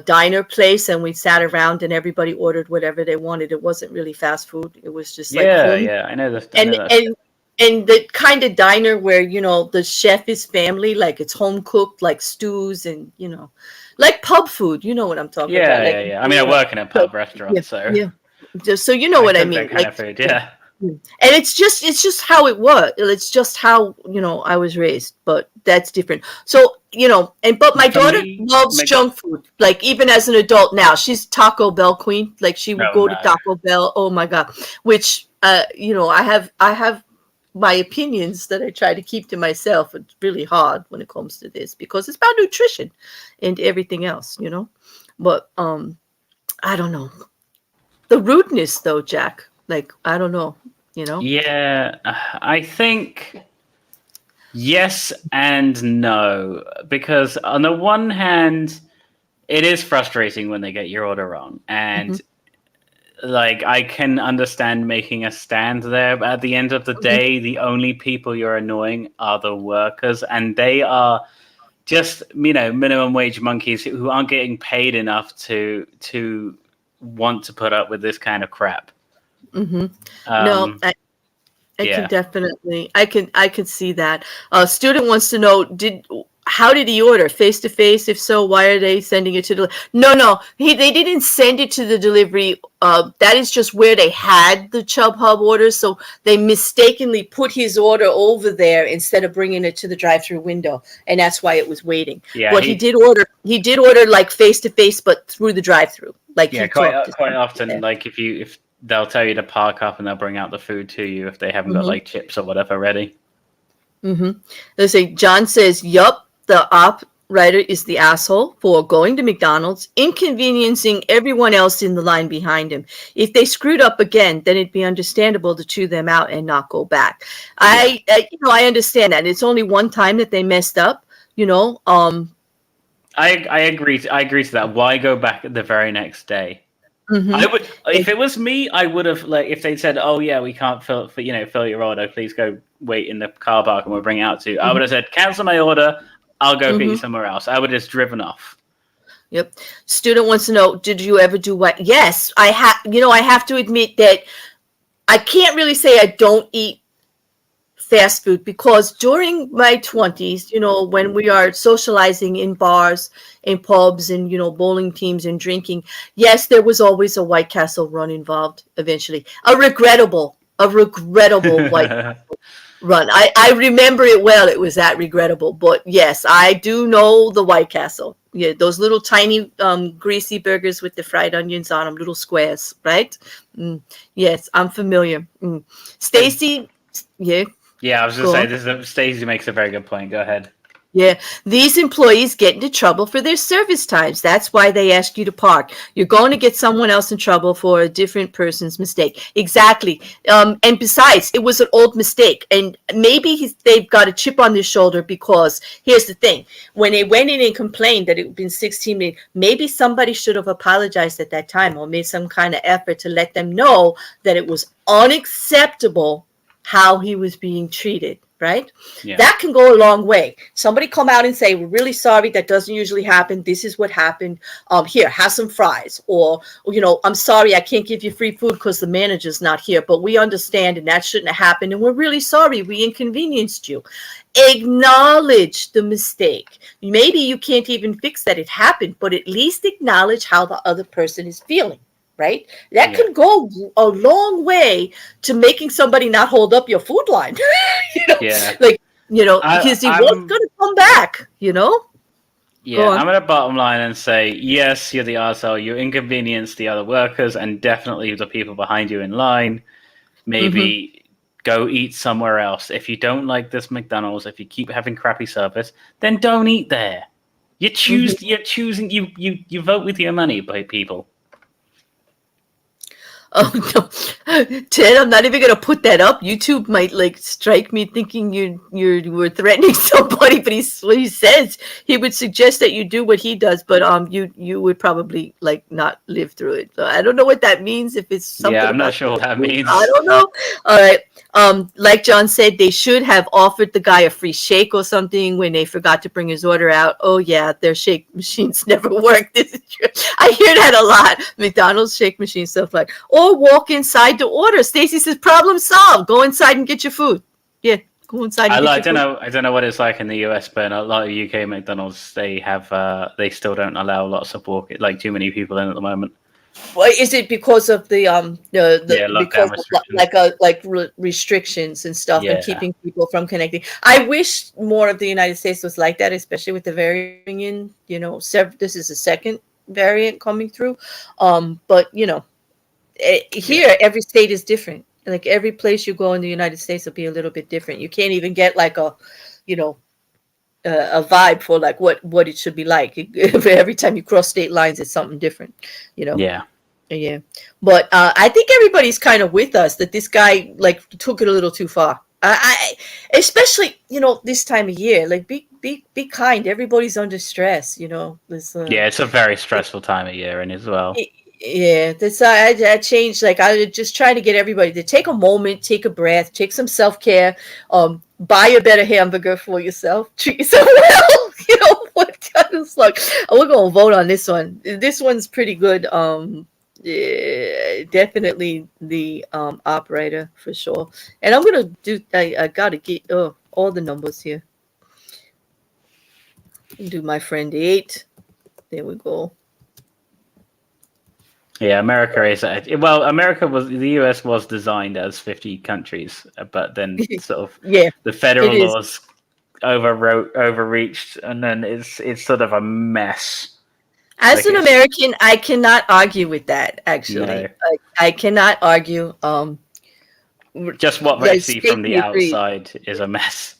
diner place, and we sat around and everybody ordered whatever they wanted. It wasn't really fast food. It was just like home. Yeah, I know that. and the kind of diner where, the chef is family, like it's home cooked, like stews and, like pub food. You know what I'm talking about? Yeah, Like, yeah, yeah. I mean, I work in a pub restaurant, yeah, so yeah. Just so you know I what I cook that mean. kind Like, of food. Yeah. and it's just how it was. It's just how, I was raised, but that's different. So, but my For daughter me, loves junk food. Like, even as an adult now, she's Taco Bell queen. Like, she would oh go to no. Taco Bell. Oh my God. Which, I have my opinions that I try to keep to myself. It's really hard when it comes to this because it's about nutrition and everything else. But I don't know. The rudeness though, Jack. Like, I don't know. Yeah, I think yes and no, because on the one hand, it is frustrating when they get your order wrong, Hmm. and like I can understand making a stand there, but at the end of the day, the only people you're annoying are the workers, and they are just minimum wage monkeys who aren't getting paid enough to want to put up with this kind of crap. Hmm. No, Um, I can yeah. definitely, I can see that. A student wants to know, how did he order? Face to face? If so, why are they sending it to the? No. They didn't send it to the delivery. That is just where they had the Chubb Hub orders, so they mistakenly put his order over there instead of bringing it to the drive-through window, and that's why it was waiting. Yeah, But he did order. He did order like face to face, but through the drive-through, like yeah, he talked to quite somebody often, there. like if they'll tell you to park up and they'll bring out the food to you if they haven't got Mm-hmm. like chips or whatever ready. Mm-hmm. Let's say John says, "Yup, the op writer is the asshole for going to McDonald's, inconveniencing everyone else in the line behind him. If they screwed up again, then it'd be understandable to chew them out and not go back." Yeah, I understand that. It's only one time that they messed up. You know. I agree. I agree to that. Why go back the very next day? I Mm-hmm. would, if it was me, I would have like if they said, "Oh yeah, we can't fill your order. Please go wait in the car park and we'll bring it out to you." I would have said, "Cancel my order. I'll go get you Mm-hmm. somewhere else." I would have just driven off. Yep. Student wants to know, did you ever do what? Yes, I have. I have to admit that I can't really say I don't eat fast food because during my 20s, when we are socializing in bars, in pubs, and, bowling teams and drinking, yes, there was always a White Castle run involved eventually. A regrettable White run. I remember it well. It was that regrettable. But yes, I do know the White Castle. Yeah, those little tiny greasy burgers with the fried onions on them, little squares, right? Yes, I'm familiar. Stacy, yeah, Yeah, I was just go saying, on. Stacey makes a very good point. Go ahead. Yeah, these employees get into trouble for their service times. That's why they ask you to park. You're going to get someone else in trouble for a different person's mistake. Exactly. And besides, it was an old mistake. And maybe they've got a chip on their shoulder because here's the thing. When they went in and complained that it had been 16 minutes, maybe somebody should have apologized at that time or made some kind of effort to let them know that it was unacceptable how he was being treated, right? Yeah. That can go a long way. Somebody come out and say, "We're really sorry. That doesn't usually happen. This is what happened. Here, have some fries." Or, "I'm sorry, I can't give you free food because the manager's not here, but we understand and that shouldn't have happened. And we're really sorry we inconvenienced you." Acknowledge the mistake. Maybe you can't even fix that it happened, but at least acknowledge how the other person is feeling. Right? That can go a long way to making somebody not hold up your food line. Yeah. Like, because he was going to come back, Yeah, on. I'm gonna bottom line and say yes, you're the arsehole. You inconvenience the other workers and definitely the people behind you in line. Maybe go eat somewhere else. If you don't like this McDonald's, if you keep having crappy service, then don't eat there. You're choosing. You vote with your money, by people. Oh no, Ted! I'm not even gonna put that up. YouTube might strike me thinking you were threatening somebody. But what he says he would suggest that you do what he does, but you would probably not live through it. So I don't know what that means. If it's something, Yeah, I'm not sure what that means. I don't know. All right. Like John said, they should have offered the guy a free shake or something when they forgot to bring his order out. Oh yeah, their shake machines never work. This is true. I hear that a lot. McDonald's shake machine stuff or walk inside to order. Stacy says, problem solved. Go inside and get your food. Yeah, go inside and get your don't food. know. I don't know what it's like in the US, but a lot of UK McDonald's they still don't allow lots of like too many people in at the moment. Well, is it because of Yeah, the because lockdown of restrictions. restrictions and stuff and Yeah, keeping people from connecting? I wish more of the United States was like that, especially with the variant in. This is a second variant coming through, but yeah, here every state is different. Like every place you go in the United States will be a little bit different. You can't even get like you know, a vibe for like what it should be like. Every time you cross state lines, it's something different. You know. yeah. Yeah, but I think everybody's kind of with us that this guy like took it a little too far. Especially this time of year, like be kind. Everybody's under stress. This Yeah, it's a very stressful time of year, and as well. yeah, that's I changed. Like I was just trying to get everybody to take a moment, take a breath, take some self-care, buy a better hamburger for yourself, treat yourself well. What kind of like we're gonna vote on this one. This one's pretty good. Yeah, definitely the operator for sure. And I'm gonna do. I gotta get all the numbers here. Do my friend 8. There we go. Yeah, America is well. America was the US was designed as 50 countries, but then sort of Yeah, the it federal is. laws overreached, and then it's sort of a mess. As Like an it's American, I cannot argue with that. no, Actually, I cannot argue. just what I they see from the strictly agree. outside is a mess.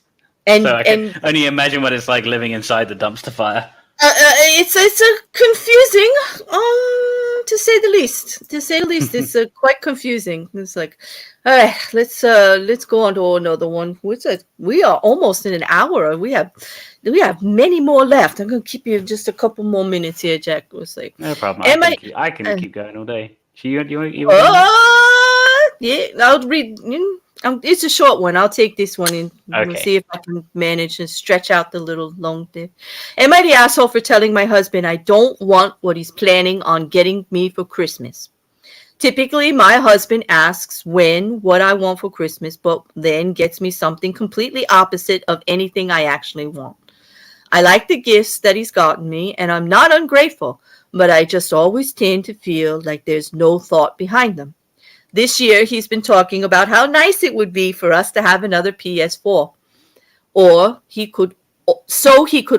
So And I can and only imagine what it's like living inside the dumpster fire. it's a confusing, to say the least. To say the least, it's quite confusing. It's like, all right, let's go on to another one. We are almost in an hour. We have many more left. I'm gonna keep you just a couple more minutes here, Jack. It was like, No problem. am I? I can keep going all day. So you were going now? Yeah, I'll read. It's a short one. I'll take this one and we'll Okay. see if I can manage and stretch out the little long thing. Am I the asshole for telling my husband I don't want what he's planning on getting me for Christmas? Typically, my husband asks what I want for Christmas, but then gets me something completely opposite of anything I actually want. I like the gifts that he's gotten me, and I'm not ungrateful, but I just always tend to feel like there's no thought behind them. This year, he's been talking about how nice it would be for us to have another PS4, or he could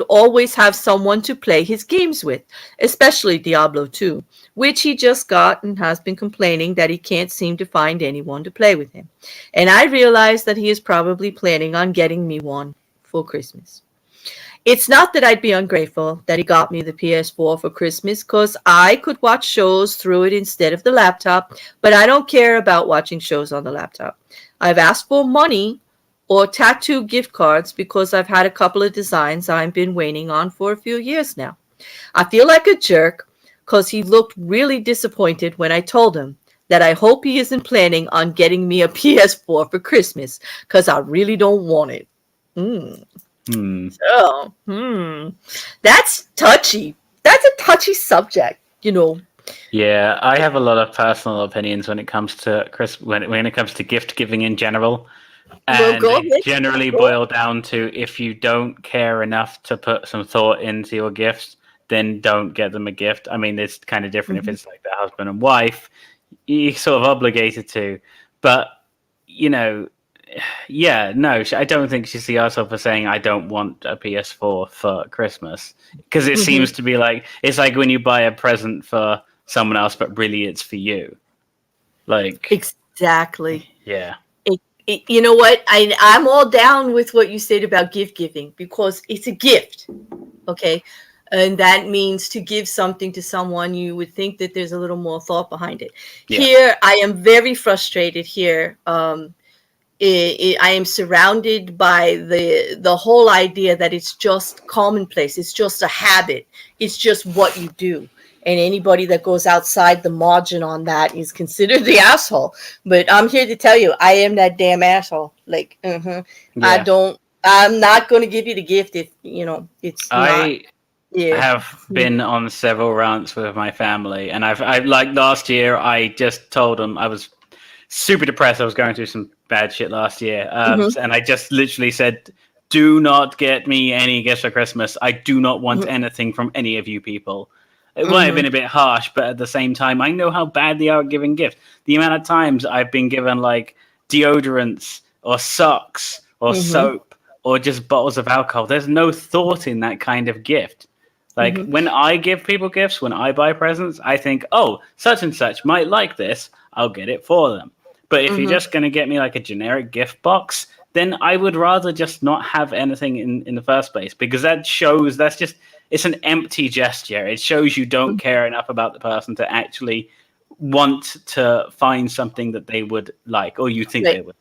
always have someone to play his games with, especially Diablo 2, which he just got and has been complaining that he can't seem to find anyone to play with him. And I realize that he is probably planning on getting me one for Christmas. It's not that I'd be ungrateful that he got me the PS4 for Christmas, because I could watch shows through it instead of the laptop, but I don't care about watching shows on the laptop. I've asked for money or tattoo gift cards because I've had a couple of designs I've been waiting on for a few years now. I feel like a jerk because he looked really disappointed when I told him that I hope he isn't planning on getting me a PS4 for Christmas because I really don't want it. Hmm. Oh, that's touchy. That's a touchy subject. Yeah, I have a lot of personal opinions when it comes to when it comes to gift giving in general, Well, and go they ahead. generally Go. boil down to if you don't care enough to put some thought into your gifts, then don't get them a gift. I mean, it's kind of different if Mhm. it's like the husband and wife, you're sort of obligated to, but you know, yeah, no, I don't think she's the arsehole for saying I don't want a PS4 for Christmas, because it Mhm. seems to be like it's like when you buy a present for someone else, but really it's for you. Like, Exactly. yeah, You know what? I'm all down with what you said about gift giving because it's a gift. Okay. And that means to give something to someone, you would think that there's a little more thought behind it. yeah, Here, I am very frustrated here. I am surrounded by the whole idea that it's just commonplace. It's just a habit. It's just what you do. And anybody that goes outside the margin on that is considered the asshole. But I'm here to tell you, I am that damn asshole. Like, I yeah. don't. I'm not going to give you the gift if it's not. I Yeah. have been on several rants with my family, and I like last year. I just told them I was super depressed. I was going through some bad shit last year, Mm-hmm. and I just literally said, "Do not get me any gifts for Christmas. I do not want anything from any of you people." It might have Mm-hmm. been a bit harsh, but at the same time, I know how bad they are at giving gifts. The amount of times I've been given like deodorants or socks or Mm-hmm. soap or just bottles of alcohol. There's no thought in that kind of gift. Like Mm-hmm. when I give people gifts, when I buy presents, I think, oh, such and such might like this. I'll get it for them. But if you're Mm-hmm. just going to get me like a generic gift box, then I would rather just not have anything in the first place, because that shows that's just it's an empty gesture. It shows you don't care enough about the person to actually want to find something that they would like or you think Right. they would.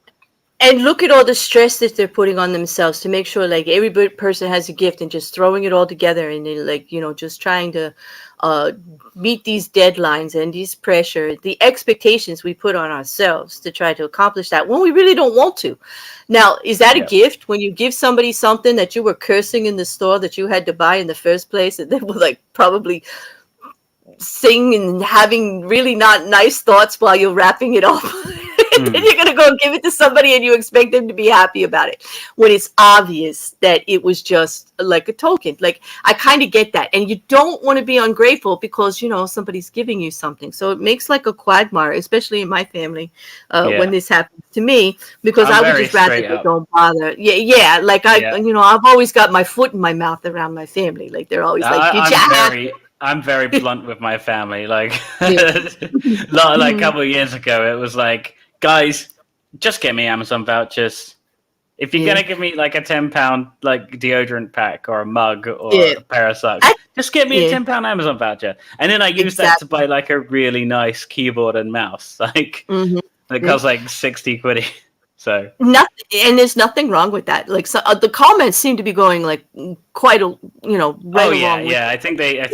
And look at all the stress that they're putting on themselves to make sure like every person has a gift and just throwing it all together and then like, just trying to uh, meet these deadlines and these pressure, the expectations we put on ourselves to try to accomplish that when we really don't want to. Now, is that a Yeah. gift when you give somebody something that you were cursing in the store that you had to buy in the first place and they were like probably sing and having really not nice thoughts while you're wrapping it up? And then Mm. you're going to go and give it to somebody and you expect them to be happy about it when it's obvious that it was just like a token. Like, I kind of get that. And you don't want to be ungrateful because, somebody's giving you something. So it makes like a quagmire, especially in my family, when Yeah. this happens to me, because I'm I would very just rather straight they up. don't bother. Yeah. Yeah. Like Yeah. I've always got my foot in my mouth around my family. Like they're always like, did you have I'm very blunt with my family. Like, yeah. like a couple of years ago, it was like, guys, just get me Amazon vouchers. If you're Yeah. gonna give me like a £10 like deodorant pack or a mug or Yeah. a pair of socks, just get me a Yeah. £10 Amazon voucher, and then I use that to Exactly. buy like a really nice keyboard and mouse. Like Hmm. it costs like 60 quid. So Nothing, and there's nothing wrong with that. Like, so, the comments seem to be going like quite oh right yeah, along with yeah. I think like,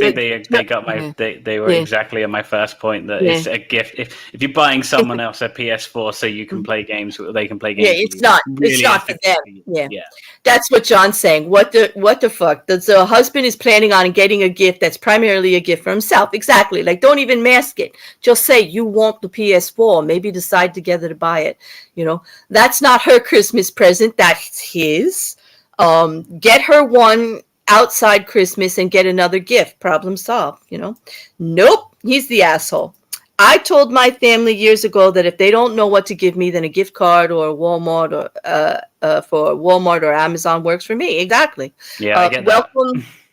they got my yeah, they were yeah, exactly on my first point that yeah. it's a gift. If you're buying someone else a PS4 so you can play games, they can play Yeah, games with you. It's it's really not it's a for gift them. for you. Yeah. Yeah, That's what John's saying. What the fuck? The husband is planning on getting a gift that's primarily a gift for himself. Exactly. Like, don't even mask it. Just say you want the PS4. Maybe decide together to buy it. That's not her Christmas present. That's his. Get her one outside Christmas and get another gift. Problem solved. Nope. He's the asshole. I told my family years ago that if they don't know what to give me, then a gift card or Walmart or for Walmart or Amazon works for me. Exactly. yeah, I get that.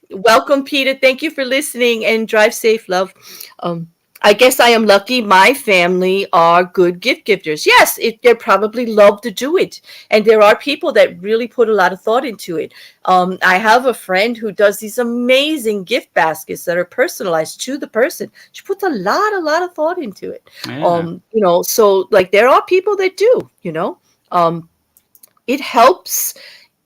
Welcome, Peter. Thank you for listening and drive safe, love. Um, I guess I am lucky. My family are good gift gifters. Yes, they probably love to do it, and there are people that really put a lot of thought into it. I have a friend who does these amazing gift baskets that are personalized to the person. She puts a lot of thought into it. Yeah, So like there are people that do. It helps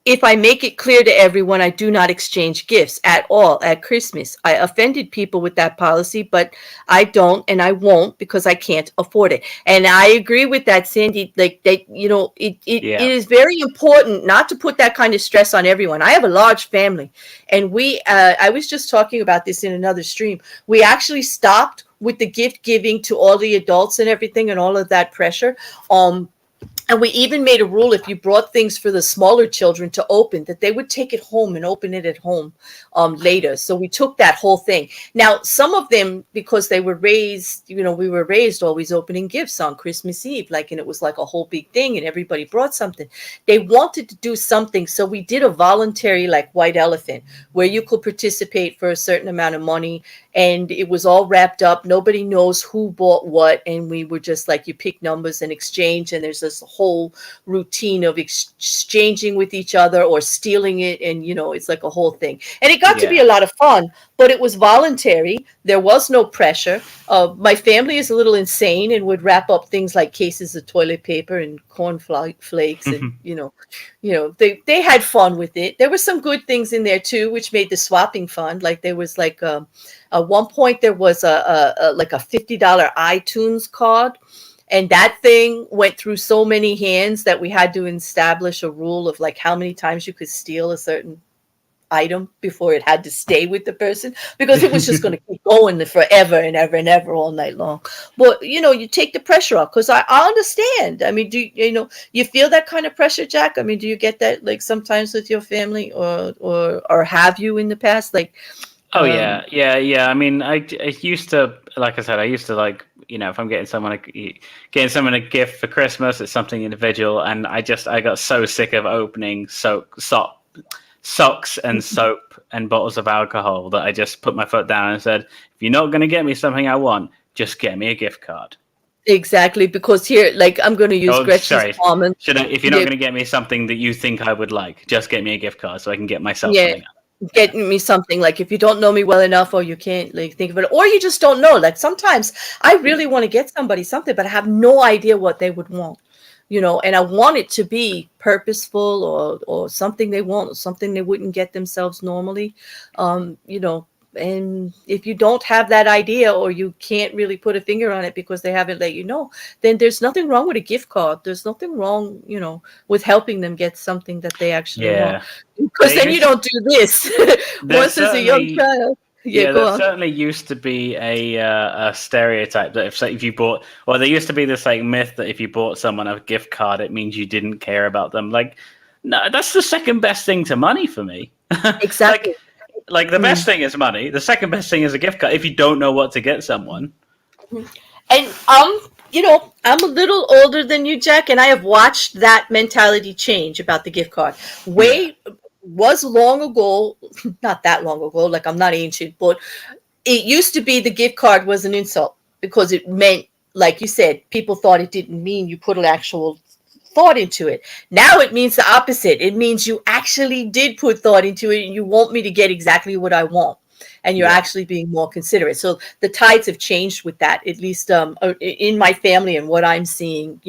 if I make it clear to everyone I do not exchange gifts at all at Christmas. I offended people with that policy, but I don't and I won't because I can't afford it. And I agree with that, Sandy. Like that, it yeah. is very important not to put that kind of stress on everyone. I have a large family, and I was just talking about this in another stream. We actually stopped with the gift giving to all the adults and everything and all of that pressure. And we even made a rule if you brought things for the smaller children to open, that they would take it home and open it at home later. So we took that whole thing. Now, some of them, because they were raised, we were raised always opening gifts on Christmas Eve, and it was like a whole big thing and everybody brought something. They wanted to do something. So we did a voluntary like white elephant where you could participate for a certain amount of money. And it was all wrapped up. Nobody knows who bought what. And we were just like, you pick numbers and exchange. And there's this whole routine of exchanging with each other or stealing it. And, it's like a whole thing. And it got to be a lot of fun, but it was voluntary. There was no pressure. My family is a little insane and would wrap up things like cases of toilet paper and corn flakes. And, they had fun with it. There were some good things in there too, which made the swapping fun. Like there was like, at one point there was a like a $50 iTunes card, and that thing went through so many hands that we had to establish a rule of like how many times you could steal a certain item before it had to stay with the person, because it was just going to keep going forever and ever and ever all night long. But you take the pressure off, because I understand. I mean, you feel that kind of pressure, Jack? I mean, do you get that like sometimes with your family, or have you in the past? Like, oh yeah. I mean, I used to, like I said, I used to like, if I'm getting someone a gift for Christmas, it's something individual, and I got so sick of opening socks and soap and bottles of alcohol that I just put my foot down and said, if you're not going to get me something I want, just get me a gift card. Exactly, because here, like, I'm going to use Gretchen's comment. If you're not going to get me something that you think I would like, just get me a gift card so I can get myself something else. Get me something. Like, if you don't know me well enough, or you can't like think of it, or you just don't know. Like, sometimes I really want to get somebody something, but I have no idea what they would want, and I want it to be purposeful, or something they want, or something they wouldn't get themselves normally. And if you don't have that idea, or you can't really put a finger on it because they haven't let you know, then there's nothing wrong with a gift card. There's nothing wrong, with helping them get something that they actually want. Because then you don't do this once as a young child. Yeah, there certainly used to be a stereotype that if you bought, or there used to be this like myth that if you bought someone a gift card, it means you didn't care about them. Like, no, that's the second best thing to money for me. Exactly. Like the best thing is money. The second best thing is a gift card if you don't know what to get someone. And I'm a little older than you, Jack, and I have watched that mentality change about the gift card. Was long ago, not that long ago, like I'm not ancient, but it used to be the gift card was an insult, because it meant, like you said, people thought it didn't mean you put an actual thought into it. Now it means the opposite. It means you actually did put thought into it, and you want me to get exactly what I want, and you're actually being more considerate. So the tides have changed with that, at least in my family, and what I'm seeing,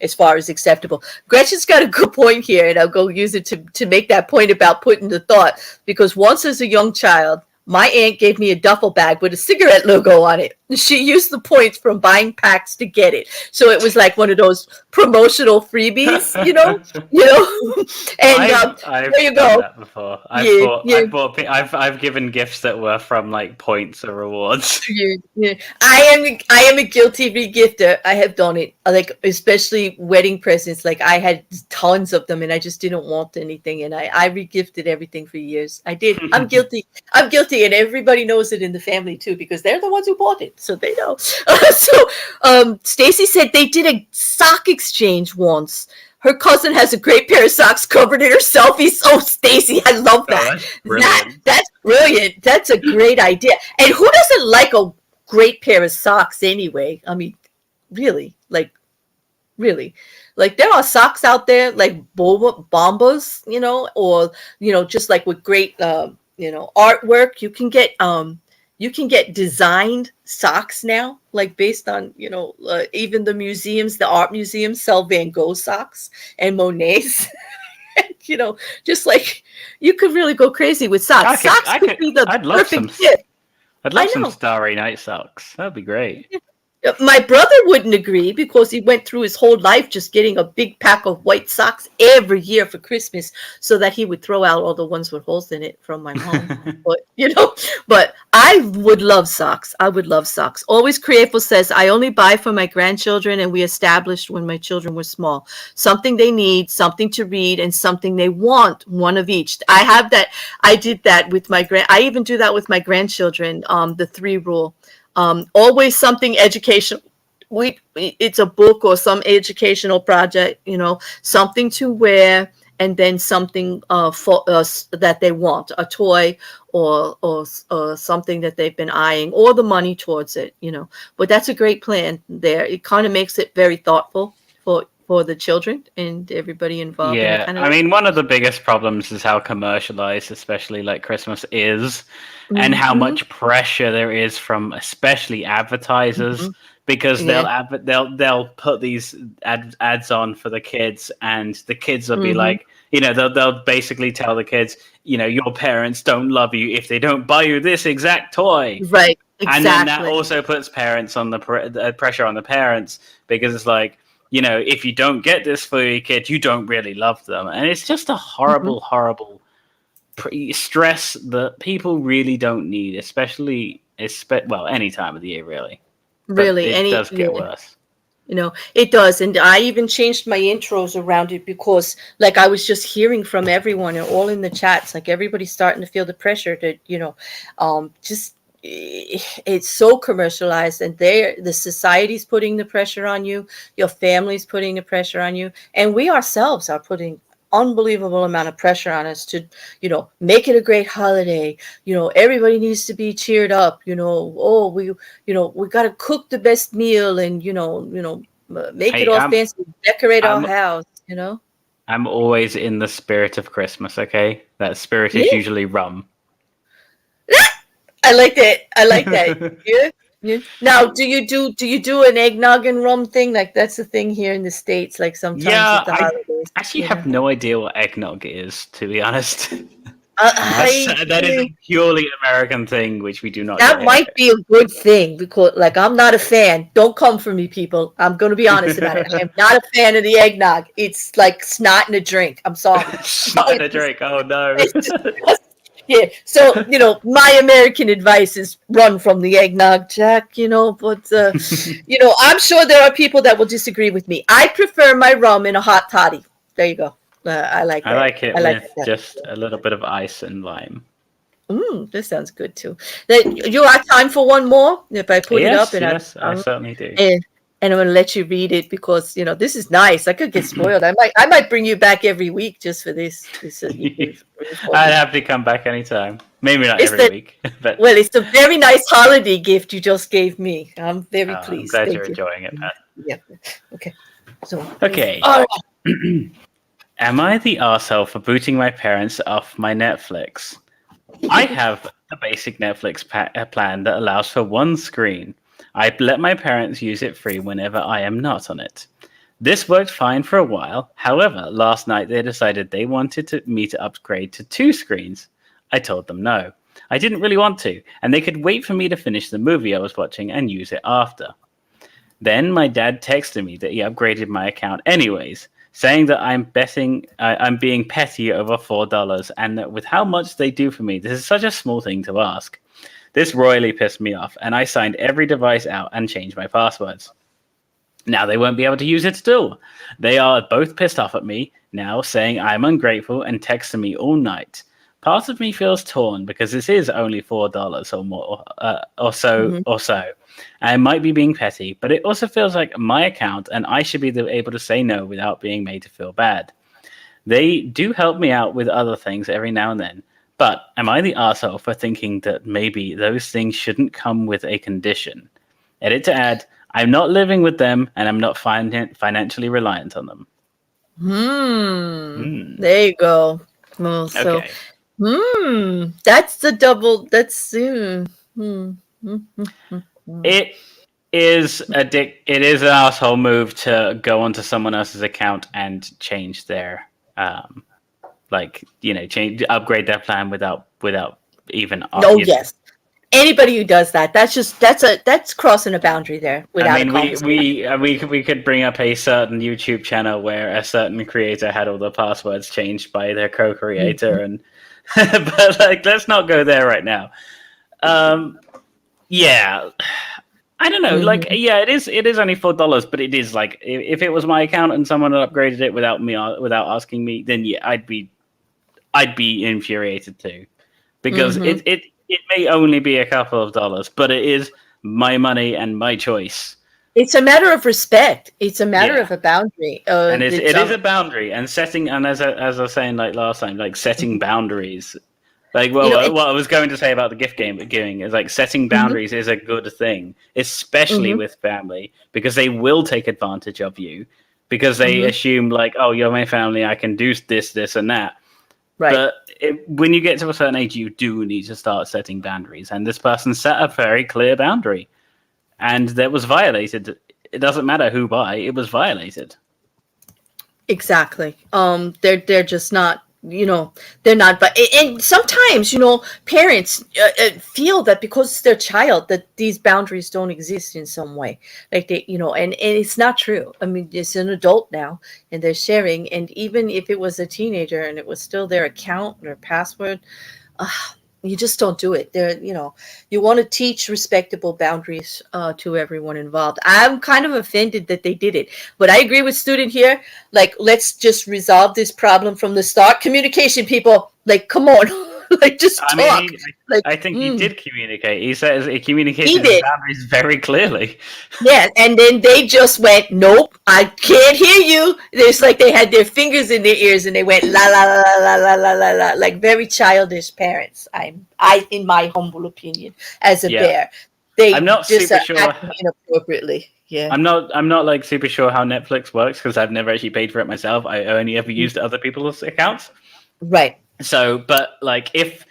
as far as acceptable. Gretchen's got a good point here, and I'll go use it to make that point about putting the thought, because once as a young child, my aunt gave me a duffel bag with a cigarette logo on it. She used the points from buying packs to get it. So it was like one of those promotional freebies, And I've there you done go. That before. I've given gifts that were from like points or rewards. Yeah. I am a guilty regifter. I have done it, like especially wedding presents. Like I had tons of them, and I just didn't want anything, and I regifted everything for years. I did. I'm guilty. I'm guilty, and everybody knows it in the family too, because they're the ones who bought it, so they know. Stacy said they did a sock exchange once. Her cousin has a great pair of socks covered in her selfies. Oh, Stacy, I love that. That's brilliant. That's a great idea. And who doesn't like a great pair of socks anyway? I mean, really. Like there are socks out there like bombas, or just like with great artwork. You can get designed socks now, like based on, even the museums, the art museums sell Van Gogh socks and Monet's. Just like you could really go crazy with socks. Socks could be the perfect gift. I'd love some Starry Night socks. That'd be great. My brother wouldn't agree, because he went through his whole life just getting a big pack of white socks every year for Christmas, so that he would throw out all the ones with holes in it from my mom. But I would love socks. I would love socks. Always Creative says, I only buy for my grandchildren, and we established when my children were small. Something they need, something to read, and something they want, one of each. I have that. I did that with I even do that with my grandchildren, the 3 rule. Always something educational. It's a book or some educational project, something to wear, and then something for that they want, a toy or something that they've been eyeing, or the money towards it, But that's a great plan there. It kind of makes it very thoughtful for the children and everybody involved. Yeah, I mean, one of the biggest problems is how commercialized, especially like Christmas is, and how much pressure there is from especially advertisers, because they'll put these ads on for the kids, and the kids will be like, they'll basically tell the kids, your parents don't love you if they don't buy you this exact toy. Right. Exactly. And then that also puts parents on the pressure on the parents, because it's like, if you don't get this for your kid, you don't really love them. And it's just a horrible, horrible stress that people really don't need, especially any time of the year, really. But Really, it does get worse. It does. And I even changed my intros around it because, like, I was just hearing from everyone and all in the chats, like, everybody's starting to feel the pressure to, just it's so commercialized, and the society's putting the pressure on you, your family's putting the pressure on you, and we ourselves are putting unbelievable amount of pressure on us to make it a great holiday. Everybody needs to be cheered up. We got to cook the best meal, and make it all fancy, decorate our house. I'm always in the spirit of Christmas. Okay, that spirit is usually rum. I like that. Yeah. Now, do you do an eggnog and rum thing? Like, that's the thing here in the States. Like, sometimes at the holidays. I actually have no idea what eggnog is, to be honest. That is a purely American thing, which we do not. That might be a good thing, because, like, I'm not a fan. Don't come for me, people. I'm going to be honest about it. I'm not a fan of the eggnog. It's like snot in a drink. I'm sorry. Snot in a drink. Oh no. Yeah, so, my American advice is run from the eggnog, Jack, but, I'm sure there are people that will disagree with me. I prefer my rum in a hot toddy. There you go. I like that. I like it with just a little bit of ice and lime. This sounds good, too. You have time for one more? If I put it up? Yes, I certainly do. And I'm going to let you read it because, this is nice. I could get spoiled. I might bring you back every week just for this. I'd have to come back anytime. Maybe not every week. But... Well, it's a very nice holiday gift you just gave me. I'm very pleased. I'm glad you're enjoying it, Pat. Yeah. Okay. Okay. Am I the arsehole for booting my parents off my Netflix? I have a basic Netflix plan that allows for one screen. I let my parents use it free whenever I am not on it. This worked fine for a while. However, last night they decided they wanted me to upgrade to 2 screens. I told them no. I didn't really want to, and they could wait for me to finish the movie I was watching and use it after. Then my dad texted me that he upgraded my account anyways, saying that I'm being petty over $4, and that with how much they do for me, this is such a small thing to ask. This royally pissed me off, and I signed every device out and changed my passwords. Now they won't be able to use it still. They are both pissed off at me now, saying I'm ungrateful and texting me all night. Part of me feels torn because this is only $4 or more, or so. I might be being petty, but it also feels like my account, and I should be able to say no without being made to feel bad. They do help me out with other things every now and then. But am I the arsehole for thinking that maybe those things shouldn't come with a condition? Edit to add, I'm not living with them and I'm not financially reliant on them. There you go. Well, so, that's the double, It is an asshole move to go onto someone else's account and change their upgrade their plan without even. Yes. Anybody who does that, that's crossing a boundary there. Without we could bring up a certain YouTube channel where a certain creator had all the passwords changed by their co-creator, and but let's not go there right now. I don't know. It is only $4, but it is like if it was my account and someone had upgraded it without asking me, then I'd be infuriated too, because it may only be a couple of dollars, but it is my money and my choice. It's a matter of respect. It's a matter of a boundary. And it is a boundary, and setting, and as I was saying last time, setting boundaries. What I was going to say about the gift giving is setting boundaries is a good thing, especially with family, because they will take advantage of you because they assume you're my family, I can do this, and that. Right. But when you get to a certain age, you do need to start setting boundaries. And this person set a very clear boundary, and that was violated. It doesn't matter who by; it was violated. Exactly. They're just not they're not. But and sometimes, parents feel that because it's their child that these boundaries don't exist in some way, like and it's not true. I mean, it's an adult now, and they're sharing. And even if it was a teenager and it was still their account or password, uh, you just don't do it. You want to teach respectable boundaries to everyone involved. I'm kind of offended that they did it, but I agree with student here. Like, let's just resolve this problem from the start. Communication, people. Like, come on, like just I talk. mean, Like, I think he did communicate. He says he communicated he his did. boundaries very clearly. Yeah, and then they just went, "Nope, I can't hear you." It's like they had their fingers in their ears and they went la la la la la la la la, like very childish parents. In my humble opinion, as a Yeah. bear, they I'm not just super sure. acting inappropriately. Yeah, I'm not like super sure how Netflix works because I've never actually paid for it myself. I only ever used other people's accounts. right. So, but like if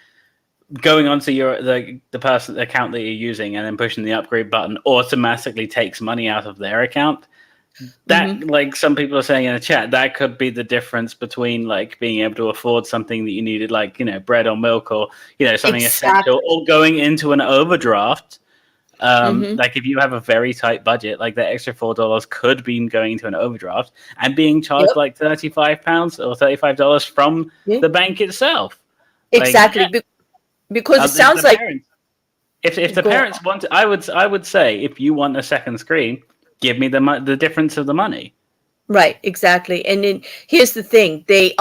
going onto the person account that you're using and then pushing the upgrade button automatically takes money out of their account, that like some people are saying in the chat, that could be the difference between like being able to afford something that you needed, like bread or milk, or something essential, or going into an overdraft. Like if you have a very tight budget, like that extra $4 could be going into an overdraft and being charged Yep. like £35 or $35 from Yeah. the bank itself. Like, Exactly. Because it sounds the like parents, if the go on. parents want to, I would say if you want a second screen, give me the difference of the money. Right, exactly. And then here's the thing. They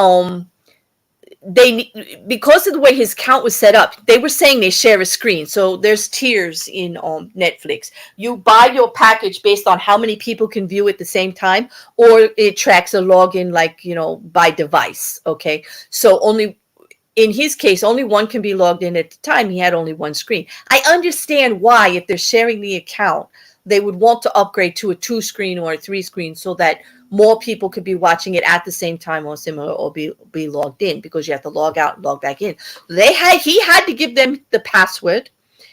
because of the way his account was set up, they were saying they share a screen. So there's tiers in Netflix. You buy your package based on how many people can view at the same time, or it tracks a login like by device. Okay, so only in his case, only one can be logged in at the time. He had only one screen. I understand why, if they're sharing the account, they would want to upgrade to a 2-screen or a 3-screen so that more people could be watching it at the same time or similar, or be logged in, because you have to log out and log back in. He had to give them the password,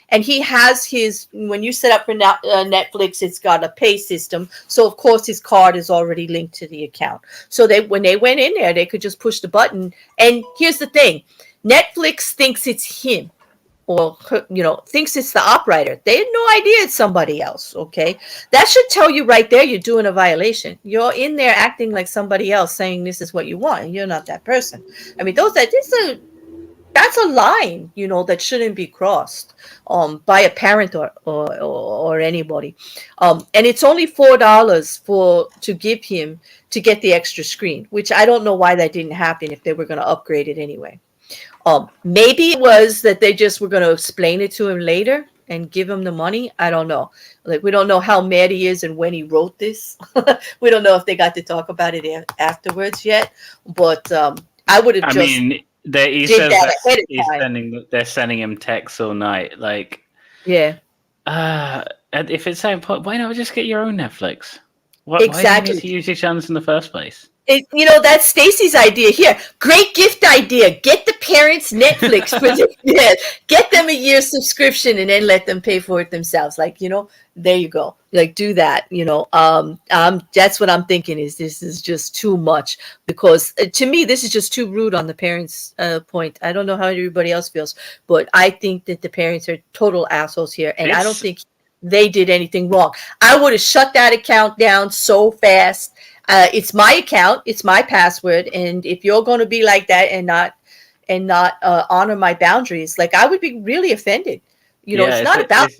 and he has his, when you set up for Netflix, it's got a pay system. So of course his card is already linked to the account. So when they went in there, they could just push the button. And here's the thing, Netflix thinks it's him, or thinks it's the operator. They had no idea it's somebody else. Okay, that should tell you right there you're doing a violation. You're in there acting like somebody else, saying this is what you want, and you're not that person. I mean, that's a line, that shouldn't be crossed by a parent or anybody. And it's only $4 to give him to get the extra screen, which I don't know why that didn't happen if they were going to upgrade it anyway. Maybe it was that they just were going to explain it to him later and give him the money. I don't know. Like, we don't know how mad he is and when he wrote this. We don't know if they got to talk about it afterwards yet. But I would have just. I mean, he says that they're sending him texts all night. Like, yeah. And if it's that important, why not just get your own Netflix? Exactly. Why do you need to use your channels in the first place? That's Stacy's idea here. Great gift idea. Get the parents Netflix for get them a year subscription and then let them pay for it themselves. Like, there you go. Like, do that. That's what I'm thinking. This is just too much, because to me this is just too rude on the parents' point. I don't know how everybody else feels, but I think that the parents are total assholes here, and I don't think they did anything wrong. I would have shut that account down so fast. It's my account, it's my password, and if you're going to be like that and not honor my boundaries, like, I would be really offended. It's not about.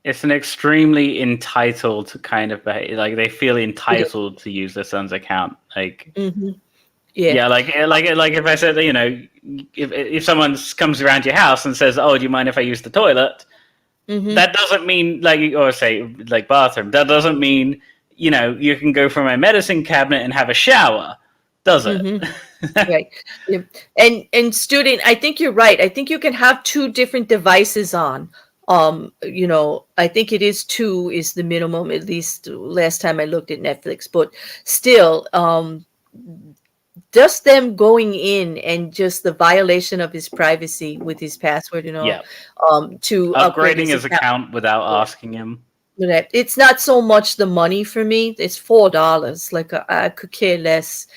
It's an extremely entitled kind of behavior. Like, they feel entitled to use their son's account. Like, like if I said, if someone comes around your house and says, "Oh, do you mind if I use the toilet?" That doesn't mean, or say like bathroom. That doesn't mean you can go from my medicine cabinet and have a shower, does it? Right. Yeah. And student, I think you're right. I think you can have 2 different devices on. I think it is 2 is the minimum, at least last time I looked at Netflix. But still, just them going in and just the violation of his privacy with his password, to upgrading his account without asking him. It's not so much the money for me. It's $4. Like, I could care less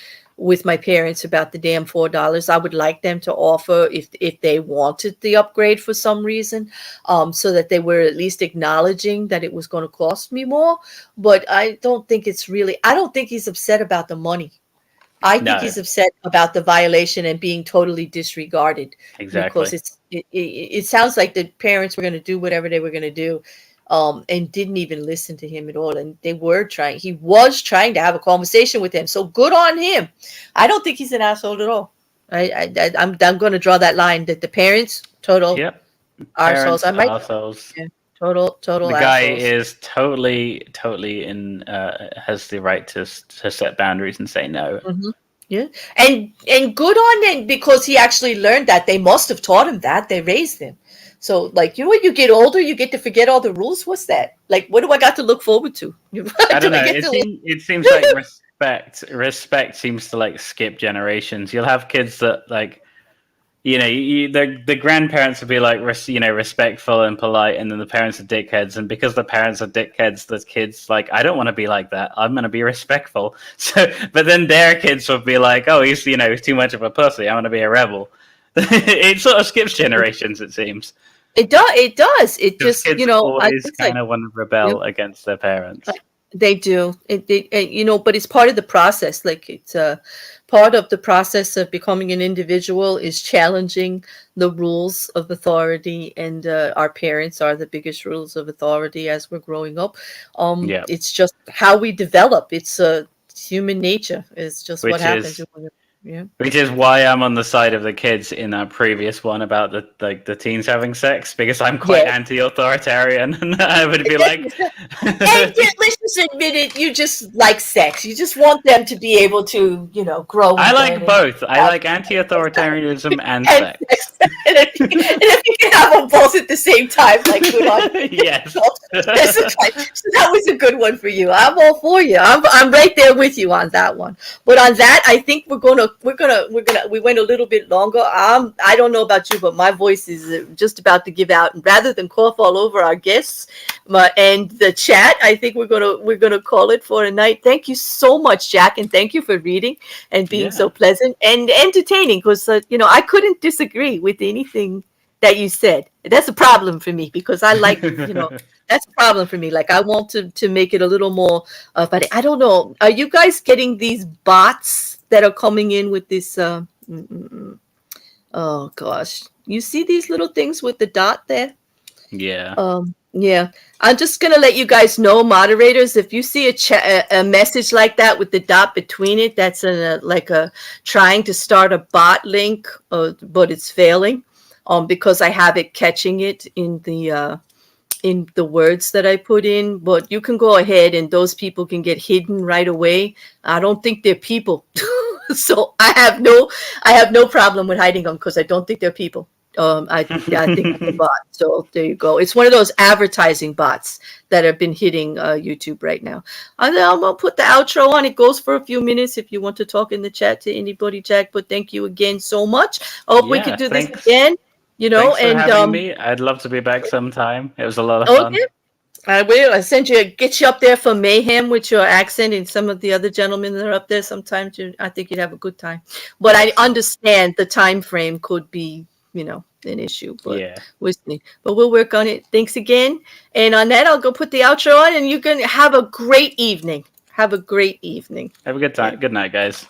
with my parents about the damn $4. I would like them to offer if they wanted the upgrade for some reason, so that they were at least acknowledging that it was going to cost me more. But I don't think I don't think he's upset about the money. I think No, he's upset about the violation and being totally disregarded, exactly. because it sounds like the parents were going to do whatever they were going to do, and didn't even listen to him at all. And he was trying to have a conversation with them. So good on him. I don't think he's an asshole at all. I'm going to draw that line that the parents, total Yep. assholes. Parents, I might, assholes. yeah, total The guy assholes. is totally has the right to set boundaries and say no. Mhm. Yeah, and good on him, because he actually learned that. They must have taught him that. They raised him. So, like, when you get older, you get to forget all the rules. What's that? Like, what do I got to look forward to? I don't Do I know. get to It seems like respect seems to like skip generations. You'll have kids that like, the grandparents would be like, respectful and polite, and then the parents are dickheads, and because the parents are dickheads, the kids like, I don't want to be like that. I'm going to be respectful. So, but then their kids would be like, oh, he's too much of a pussy. I want to be a rebel. It sort of skips generations, it seems. It does. It does. It Because just, kids I always think, like, kind of want to rebel against their parents. they do. But it's part of the process. Like, it's part of the process of becoming an individual is challenging the rules of authority, and our parents are the biggest rules of authority as we're growing up. Yeah, It's just how we develop. It's human nature. It's just what which happens. is Yeah. which is why I'm on the side of the kids in that previous one about the teens having sex, because I'm quite Yeah. anti-authoritarian, and I would be like, And let's just admit it, you just like sex. You just want them to be able to, grow I and like learn and both. I like anti-authoritarianism and and sex. sex. And if you can have them both at the same time, like, good on you. Yes. So that was a good one for you. I'm all for you. I'm right there with you on that one. But on that, I think we went a little bit longer. I don't know about you, but my voice is just about to give out. And rather than cough all over our guests and the chat, I think we're gonna call it for a night. Thank you so much, Jack, and thank you for reading and being so pleasant and entertaining. Because I couldn't disagree with anything that you said. That's a problem for me, because I like that's a problem for me. Like, I want to make it a little more. But I don't know. Are you guys getting these bots that are coming in with this? Oh gosh, you see these little things with the dot there? Yeah. Yeah. I'm just gonna let you guys know, moderators, if you see a message like that with the dot between it, that's like a trying to start a bot link, but it's failing, because I have it catching it in the words that I put in. But you can go ahead, and those people can get hidden right away. I don't think they're people, so I have no problem with hiding them, because I don't think they're people. I think it's a bot. So there you go. It's one of those advertising bots that have been hitting YouTube right now. I'm gonna put the outro on. It goes for a few minutes if you want to talk in the chat to anybody, Jack. But thank you again so much. I hope we could do this again. Thanks for having me. I'd love to be back sometime. It was a lot of fun. Okay. I will. I get you up there for mayhem with your accent, and some of the other gentlemen that are up there. Sometimes I think you'd have a good time. But I understand the time frame could be, an issue. But we'll see. But we'll work on it. Thanks again. And on that, I'll go put the outro on, and you can have a great evening. Have a great evening. Have a good time. Good night, guys.